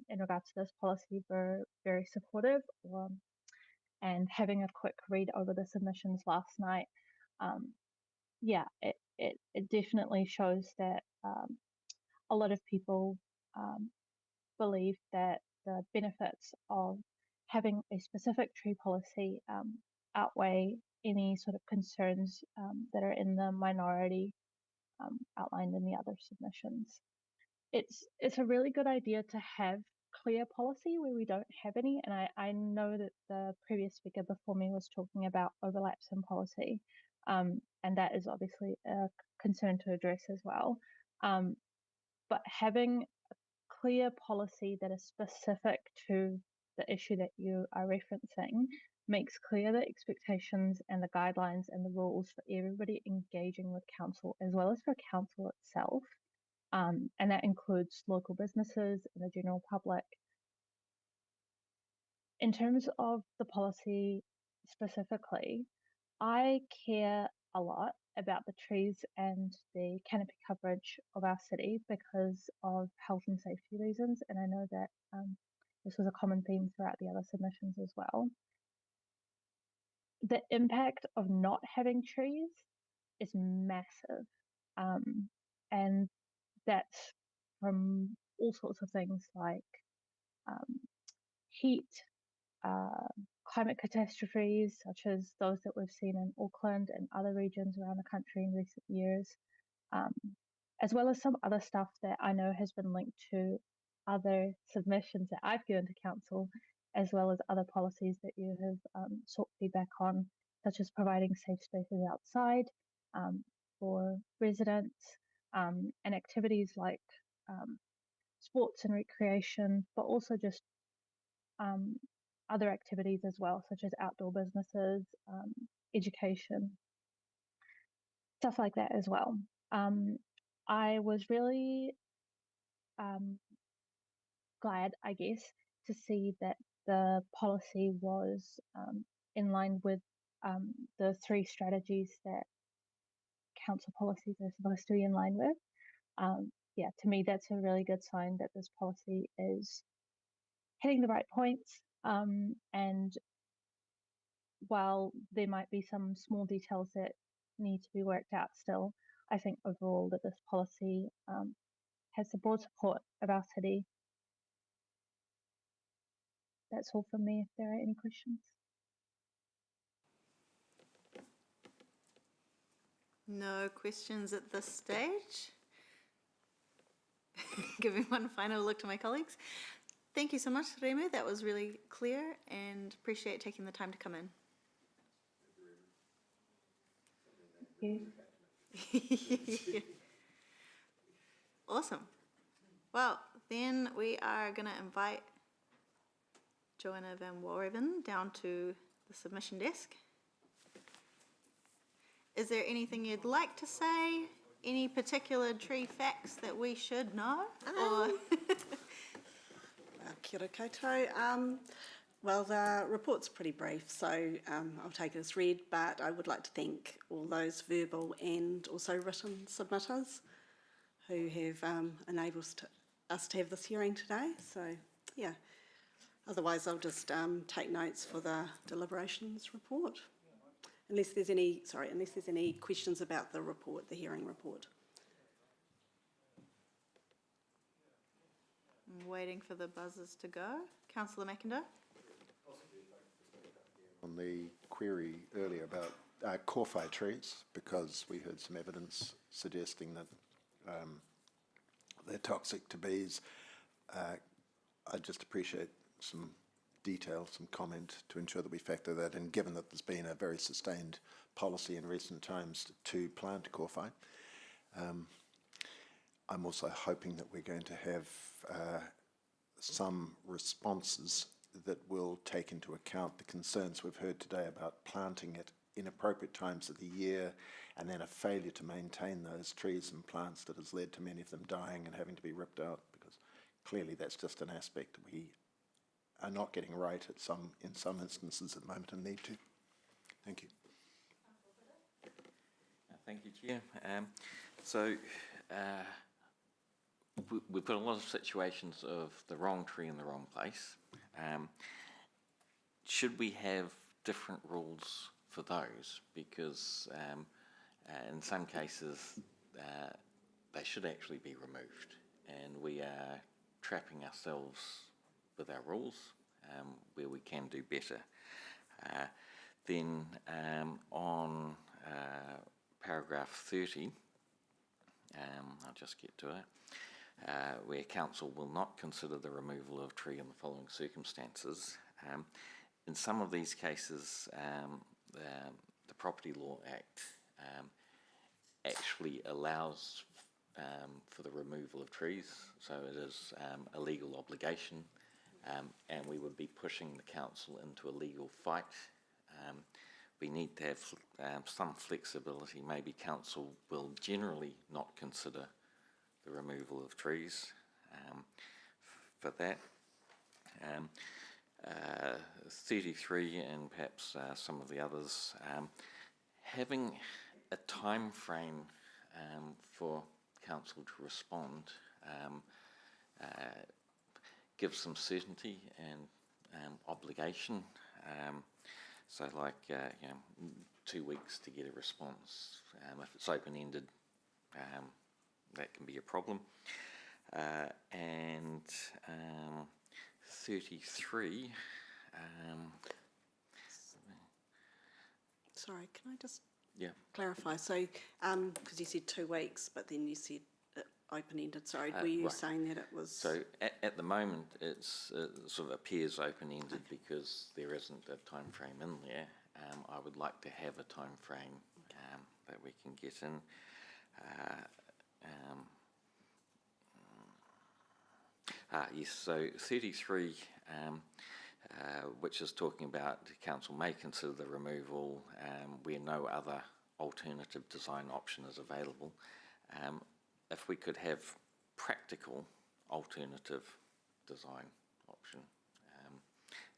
in regards to this policy were very supportive. And having a quick read over the submissions last night, yeah, it definitely shows that a lot of people believe that the benefits of having a specific tree policy outweigh any sort of concerns that are in the minority outlined in the other submissions. It's a really good idea to have clear policy where we don't have any, and I know that the previous speaker before me was talking about overlaps in policy, and that is obviously a concern to address as well. But having a clear policy that is specific to the issue that you are referencing makes clear the expectations and the guidelines and the rules for everybody engaging with council, as well as for council itself. And that includes local businesses and the general public. In terms of the policy specifically, I care a lot about the trees and the canopy coverage of our city because of health and safety reasons, and I know that this was a common theme throughout the other submissions as well. The impact of not having trees is massive, and that's from all sorts of things like heat, climate catastrophes such as those that we've seen in Auckland and other regions around the country in recent years, as well as some other stuff that I know has been linked to other submissions that I've given to council, as well as other policies that you have sought feedback on, such as providing safe spaces outside for residents, and activities like sports and recreation, but also just other activities as well, such as outdoor businesses, education, stuff like that as well. I was really glad, I guess, to see that the policy was in line with the 3 strategies that council policies are supposed to be in line with. Yeah, to me, that's a really good sign that this policy is hitting the right points. And while there might be some small details that need to be worked out still, I think overall that this policy has the broad support of our city. That's all from me if there are any questions. No questions at this stage. Giving one final look to my colleagues. Thank you so much, Remu. That was really clear and appreciate taking the time to come in. Thank you. Awesome. Well, then we are going to invite Joanna Van Warreven down to the submission desk. Is there anything you'd like to say? Any particular tree facts that we should know? Or Kia ora koutou. Well, the report's pretty brief, so I'll take it as read, but I would like to thank all those verbal and also written submitters who have enabled us to have this hearing today. So, yeah. Otherwise, I'll just take notes for the deliberations report. Unless there's any questions about the report, the hearing report. I'm waiting for the buzzers to go. Councillor McIndoe. On the query earlier about kowhai trees, because we heard some evidence suggesting that they're toxic to bees, I'd just appreciate some detail, some comment to ensure that we factor that in, given that there's been a very sustained policy in recent times to plant kowhai. I'm also hoping that we're going to have some responses that will take into account the concerns we've heard today about planting at inappropriate times of the year and then a failure to maintain those trees and plants that has led to many of them dying and having to be ripped out, because clearly that's just an aspect we are not getting right in some instances at the moment and need to. Thank you. Thank you, Chair. We've got a lot of situations of the wrong tree in the wrong place. Should we have different rules for those? Because in some cases they should actually be removed, and we are trapping ourselves with our rules where we can do better. Then on paragraph 30, I'll just get to it, where council will not consider the removal of tree in the following circumstances. In some of these cases, the Property Law Act actually allows for the removal of trees, so it is a legal obligation, and we would be pushing the council into a legal fight. We need to have some flexibility. Maybe council will generally not consider the removal of trees for that. 33 and perhaps some of the others, having a time frame for council to respond gives some certainty and obligation. So like, 2 weeks to get a response. If it's open-ended, that can be a problem. And 33, Sorry, can I just yeah. clarify? So, because you said 2 weeks, but then you said open-ended. Sorry, were you right. saying that it was? So at the moment, it sort of appears open-ended because there isn't a time frame in there. I would like to have a time frame that we can get in. Yes, so 33, which is talking about the council may consider the removal where no other alternative design option is available. If we could have practical alternative design option,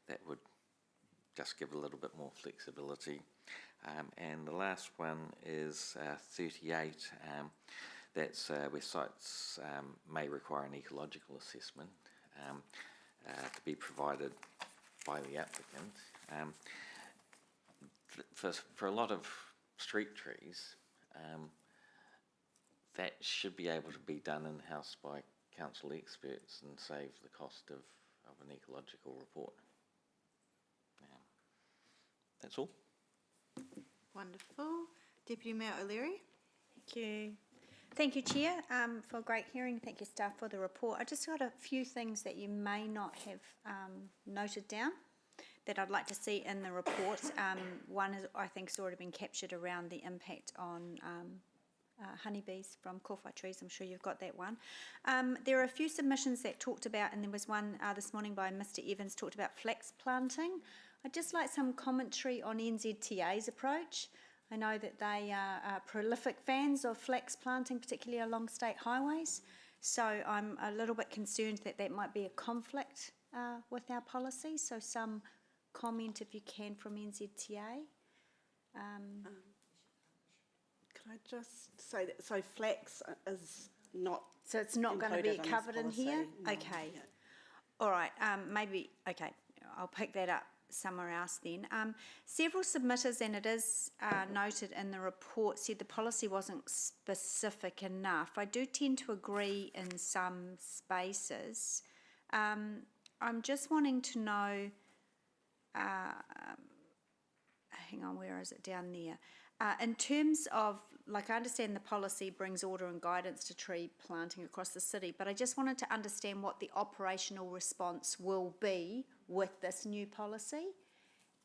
that would just give a little bit more flexibility. And the last one is 38. That's where sites may require an ecological assessment to be provided by the applicant. For a lot of street trees, that should be able to be done in-house by council experts and save the cost of an ecological report. That's all. Wonderful. Deputy Mayor O'Leary. Thank you. Thank you, Chair, for a great hearing. Thank you, staff, for the report. I just got a few things that you may not have noted down that I'd like to see in the report. One is, I think, has already been captured around the impact on honeybees from kowhai trees. I'm sure you've got that one. There are a few submissions that talked about, and there was one this morning by Mr. Evans, talked about flax planting. I'd just like some commentary on NZTA's approach. I know that they are prolific fans of flax planting, particularly along state highways. So I'm a little bit concerned that that might be a conflict with our policy. So some comment, if you can, from NZTA. Can I just say that, so flax is not So it's not going to be included covered in this here? policy? No. Okay. Yeah. All right, maybe, okay, I'll pick that up somewhere else then. Several submitters, and it is noted in the report, said the policy wasn't specific enough. I do tend to agree in some spaces. I'm just wanting to know, hang on, where is it? Down there. In terms of, like, I understand the policy brings order and guidance to tree planting across the city, but I just wanted to understand what the operational response will be with this new policy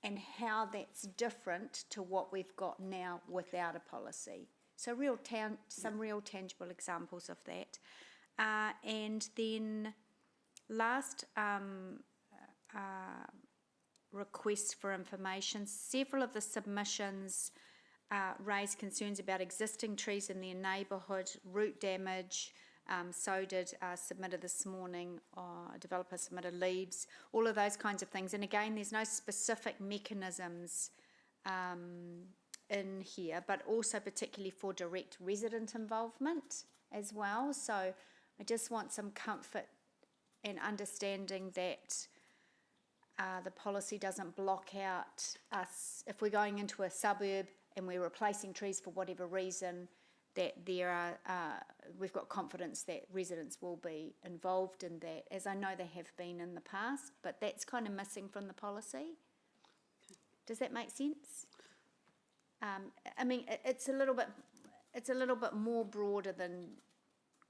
and how that's different to what we've got now without a policy. So some real tangible examples of that. And then last request for information, several of the submissions raised concerns about existing trees in their neighbourhood, root damage. So did submitter this morning, a developer submitted leaves, all of those kinds of things. And again, there's no specific mechanisms in here, but also particularly for direct resident involvement as well. So I just want some comfort in understanding that the policy doesn't block out us if we're going into a suburb and we're replacing trees for whatever reason, that there are, we've got confidence that residents will be involved in that, as I know they have been in the past, but that's kind of missing from the policy. Does that make sense? I mean, it's a little bit more broader than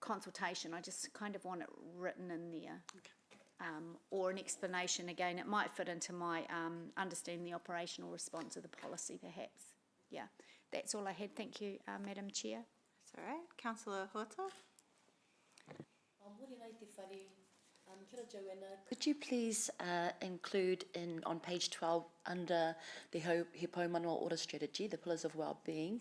consultation. I just kind of want it written in there. Okay. Or an explanation. Again, it might fit into my understanding the operational response of the policy, perhaps. yeah, that's all I had. Thank you, Madam Chair. That's all right. Councillor Huata? Could you please include on page 12 under the He Poumaoa Order Strategy, the Pillars of Wellbeing,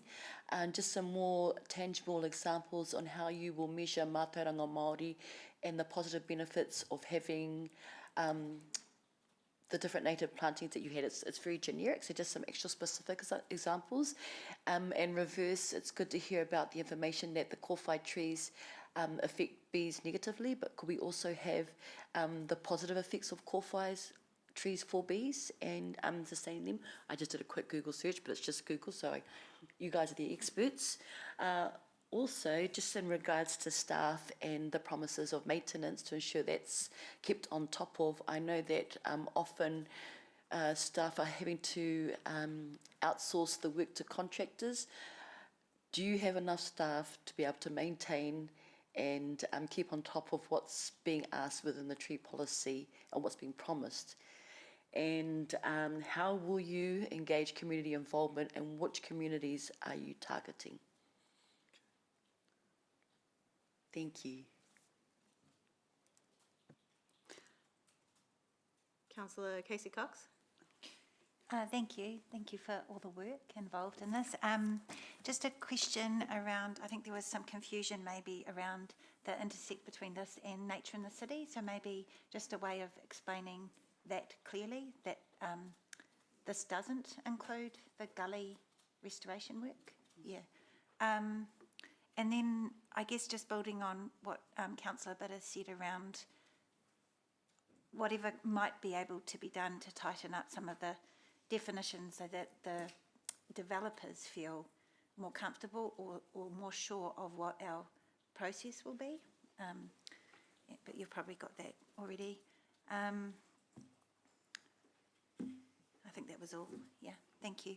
just some more tangible examples on how you will measure mātauranga Māori and the positive benefits of having the different native plantings that you had. It's very generic, so just some extra specific examples. And reverse, it's good to hear about the information that the kōwhai trees affect bees negatively, but could we also have the positive effects of kōwhai's trees for bees and sustaining them? I just did a quick Google search, but it's just Google, so you guys are the experts. Also, just in regards to staff and the promises of maintenance to ensure that's kept on top of, I know that often staff are having to outsource the work to contractors. Do you have enough staff to be able to maintain and keep on top of what's being asked within the tree policy and what's being promised? And how will you engage community involvement, and which communities are you targeting? Thank you. Councillor Casey Cox? Thank you. Thank you for all the work involved in this. Just a question around, I think there was some confusion maybe around the intersect between this and nature in the city. So maybe just a way of explaining that clearly, that this doesn't include the gully restoration work. Yeah. And then I guess just building on what Councillor Bitter said around whatever might be able to be done to tighten up some of the definitions so that the developers feel more comfortable or more sure of what our process will be. Yeah, but you've probably got that already. I think that was all. Yeah, thank you.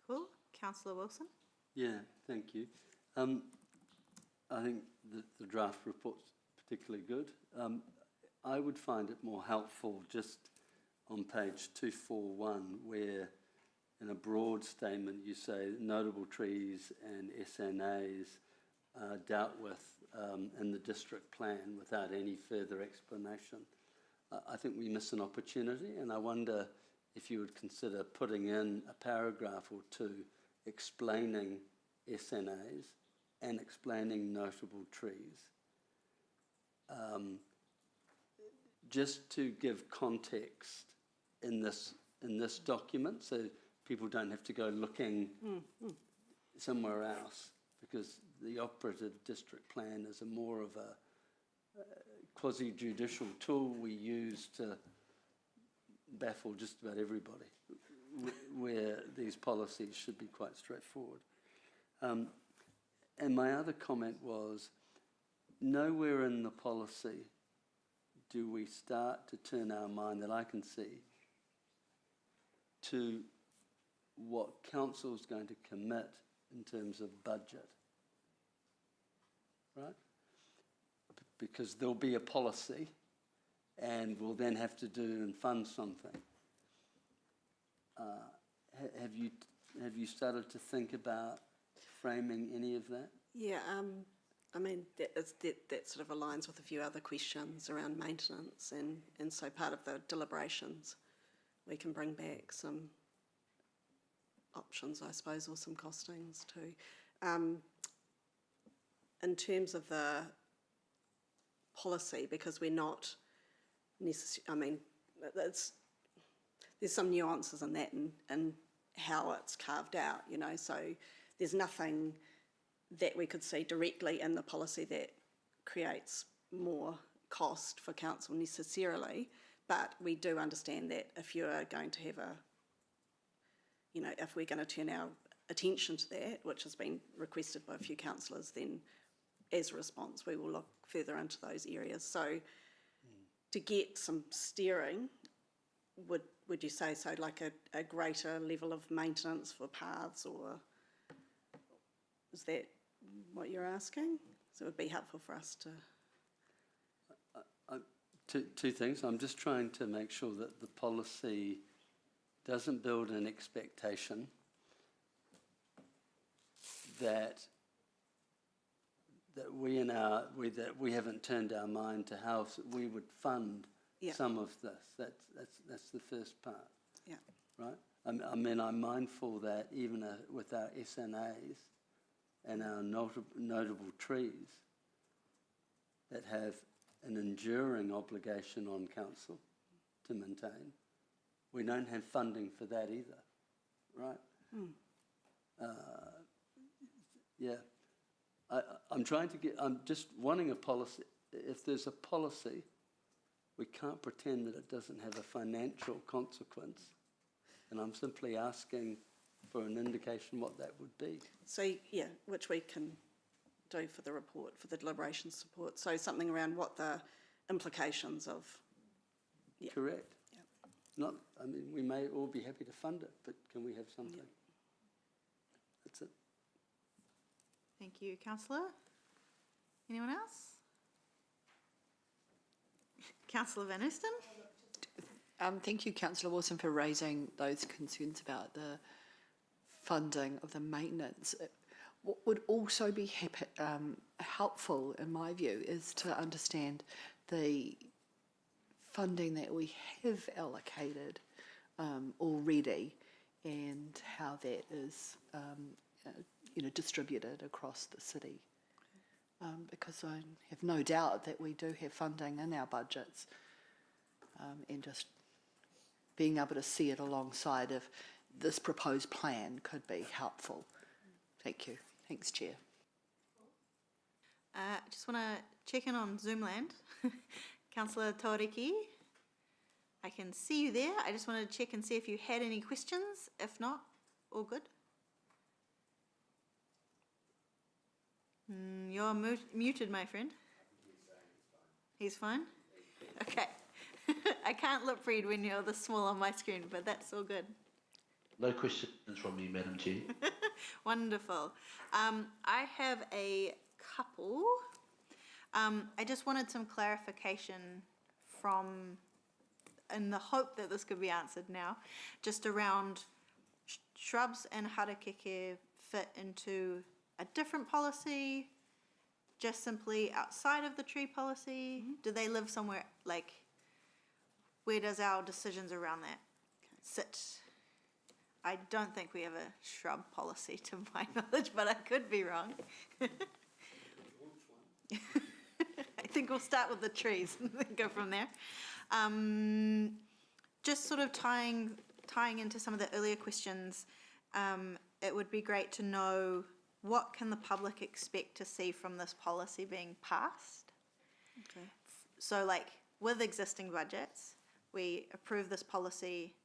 Cool. Councillor Wilson? Yeah, thank you. I think the draft report's particularly good. I would find it more helpful just on page 241, where in a broad statement you say notable trees and SNAs are dealt with in the district plan without any further explanation. I think we miss an opportunity, and I wonder if you would consider putting in a paragraph or two explaining SNAs and explaining notable trees. Just to give context in this document, so people don't have to go looking somewhere else, because the operative district plan is more of a quasi-judicial tool we use to baffle just about everybody, where these policies should be quite straightforward. And my other comment was, nowhere in the policy do we start to turn our mind, that I can see, to what council's going to commit in terms of budget, right? Because there'll be a policy and we'll then have to do and fund something. Have you started to think about framing any of that? Yeah, I mean, that sort of aligns with a few other questions around maintenance, and so part of the deliberations, we can bring back some options, I suppose, or some costings too. In terms of the policy, because we're not necessarily, I mean, there's some nuances in that and how it's carved out, you know, so there's nothing that we could see directly in the policy that creates more cost for council necessarily, but we do understand that if you are going to have if we're going to turn our attention to that, which has been requested by a few councillors, then as a response we will look further into those areas. So to get some steering, would you say so, like a greater level of maintenance for paths, or is that what you're asking? So it would be helpful for us to... Two things. I'm just trying to make sure that the policy doesn't build an expectation that we haven't turned our mind to how we would fund Yeah. some of this. That's the first part, Yeah. right? I mean, I'm mindful that even with our SNAs and our notable trees that have an enduring obligation on council to maintain, we don't have funding for that either, right? Yeah. I'm just wanting a policy. If there's a policy, we can't pretend that it doesn't have a financial consequence. And I'm simply asking for an indication what that would be. So, yeah, which we can do for the report, for the deliberation support. So something around what the implications of. Yeah. Correct. I mean, we may all be happy to fund it, but can we have something? Yeah. That's it. Thank you, Councillor. Anyone else? Councillor Van Oosten? Thank you, Councillor Wilson, for raising those concerns about the funding of the maintenance. What would also be helpful, in my view, is to understand the funding that we have allocated already and how that is distributed across the city. Because I have no doubt that we do have funding in our budgets, and just being able to see it alongside of this proposed plan could be helpful. Thank you. Thanks, Chair. I just want to check in on Zoomland. Councillor Tauriki, I can see you there. I just wanted to check and see if you had any questions. If not, all good. You're muted, my friend. He's fine? Okay. I can't lip read when you're this small on my screen, but that's all good. No questions from me, Madam Chair. Wonderful. I have a couple. I just wanted some clarification in the hope that this could be answered now, just around shrubs and harakeke fit into a different policy, just simply outside of the tree policy? Do they live somewhere, like, where does our decisions around that sit? I don't think we have a shrub policy to my knowledge, but I could be wrong. I think we'll start with the trees and then go from there. Just sort of tying into some of the earlier questions, it would be great to know what can the public expect to see from this policy being passed? Okay. So, like, with existing budgets, we approve this policy.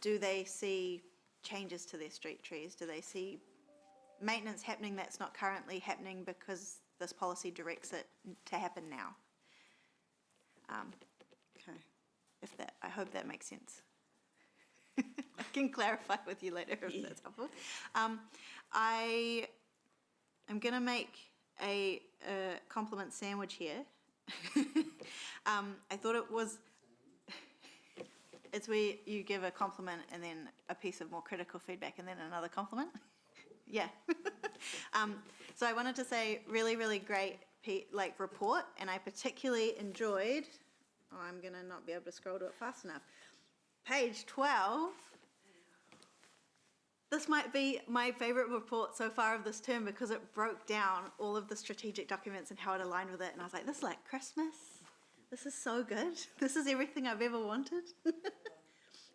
Do they see changes to their street trees? Do they see maintenance happening that's not currently happening because this policy directs it to happen now? Okay. I hope that makes sense. I can clarify with you later if that's helpful. I'm going to make a compliment sandwich here. I thought it was, it's where you give a compliment and then a piece of more critical feedback and then another compliment. Yeah. So I wanted to say really, really great report, and I particularly enjoyed, I'm going to not be able to scroll to it fast enough, page 12. This might be my favourite report so far of this term because it broke down all of the strategic documents and how it aligned with it. And I was like, this is like Christmas. This is so good. This is everything I've ever wanted.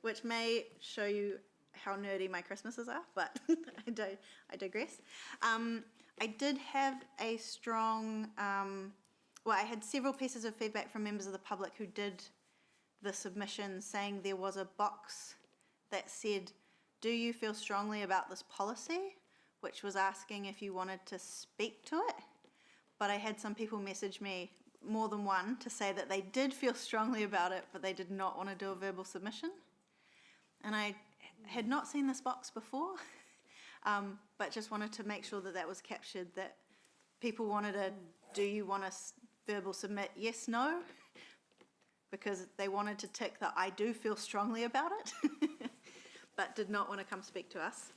Which may show you how nerdy my Christmases are, but I digress. I did have a strong, I had several pieces of feedback from members of the public who did the submission saying there was a box that said, do you feel strongly about this policy? Which was asking if you wanted to speak to it. But I had some people message me, more than one, to say that they did feel strongly about it, but they did not want to do a verbal submission. And I had not seen this box before, but just wanted to make sure that that was captured, that people wanted a, do you want to verbal submit, yes, no? Because they wanted to tick that I do feel strongly about it. but did not want to come speak to us.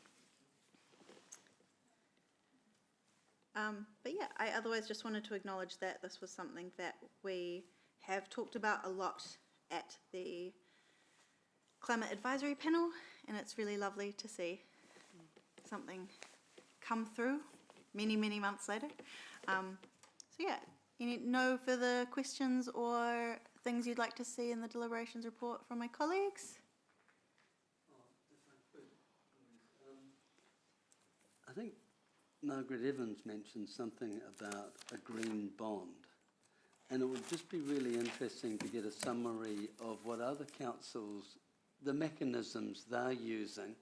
But yeah, I otherwise just wanted to acknowledge that this was something that we have talked about a lot at the Climate Advisory Panel, and it's really lovely to see something come through many, many months later. So yeah, no further questions or things you'd like to see in the deliberations report from my colleagues? I think Margaret Evans mentioned something about a green bond. And it would just be really interesting to get a summary of what other councils, the mechanisms they're using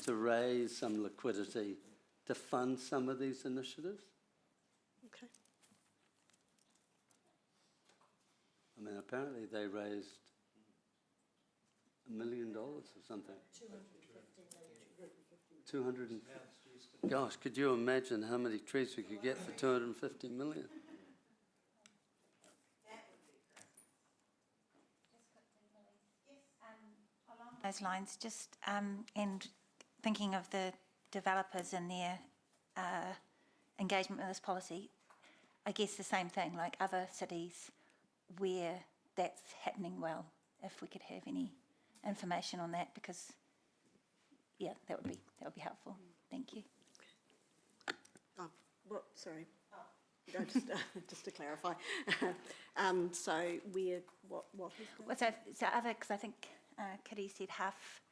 to raise some liquidity to fund some of these initiatives. Okay. I mean, apparently they raised $1 million or something. 250. Gosh, could you imagine how many trees we could get for 250 million? Those lines, just and thinking of the developers and their engagement with this policy, I guess the same thing, like other cities where that's happening well, if we could have any information on that, because yeah, that would be helpful. Thank you. Oh, well, sorry. No, just to clarify. So where, what is that? Well, so other, because I think Kitty said half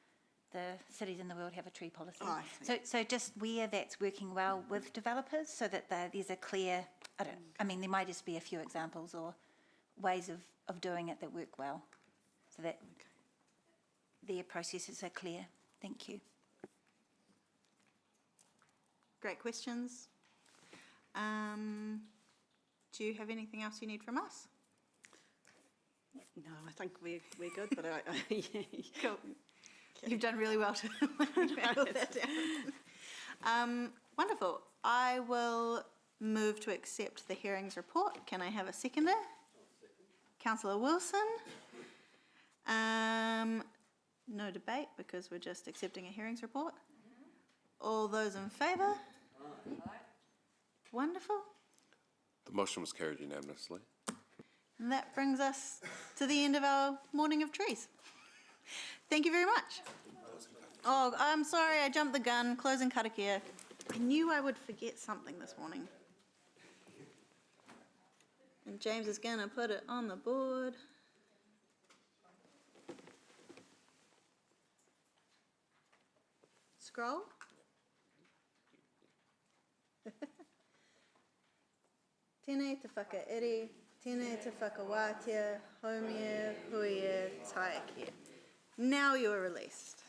the cities in the world have a tree policy. Oh, I see. So just where that's working well with developers, so that there's a clear, I mean, there might just be a few examples or ways of doing it that work well, so that their processes are clear. Thank you. Great questions. Do you have anything else you need from us? No, I think we're good, but Cool. You've done really well to nail that down. Wonderful. I will move to accept the hearings report. Can I have a seconder? Councillor Wilson. No debate because we're just accepting a hearings report. All those in favour? Wonderful. The motion was carried unanimously. And that brings us to the end of our morning of trees. Thank you very much. Oh, I'm sorry, I jumped the gun. Closing karakia. I knew I would forget something this morning. And James is going to put it on the board. Scroll. Tēnei te whakairi, tēnei te whakawātia, haumia, huia, taekia. Now you are released.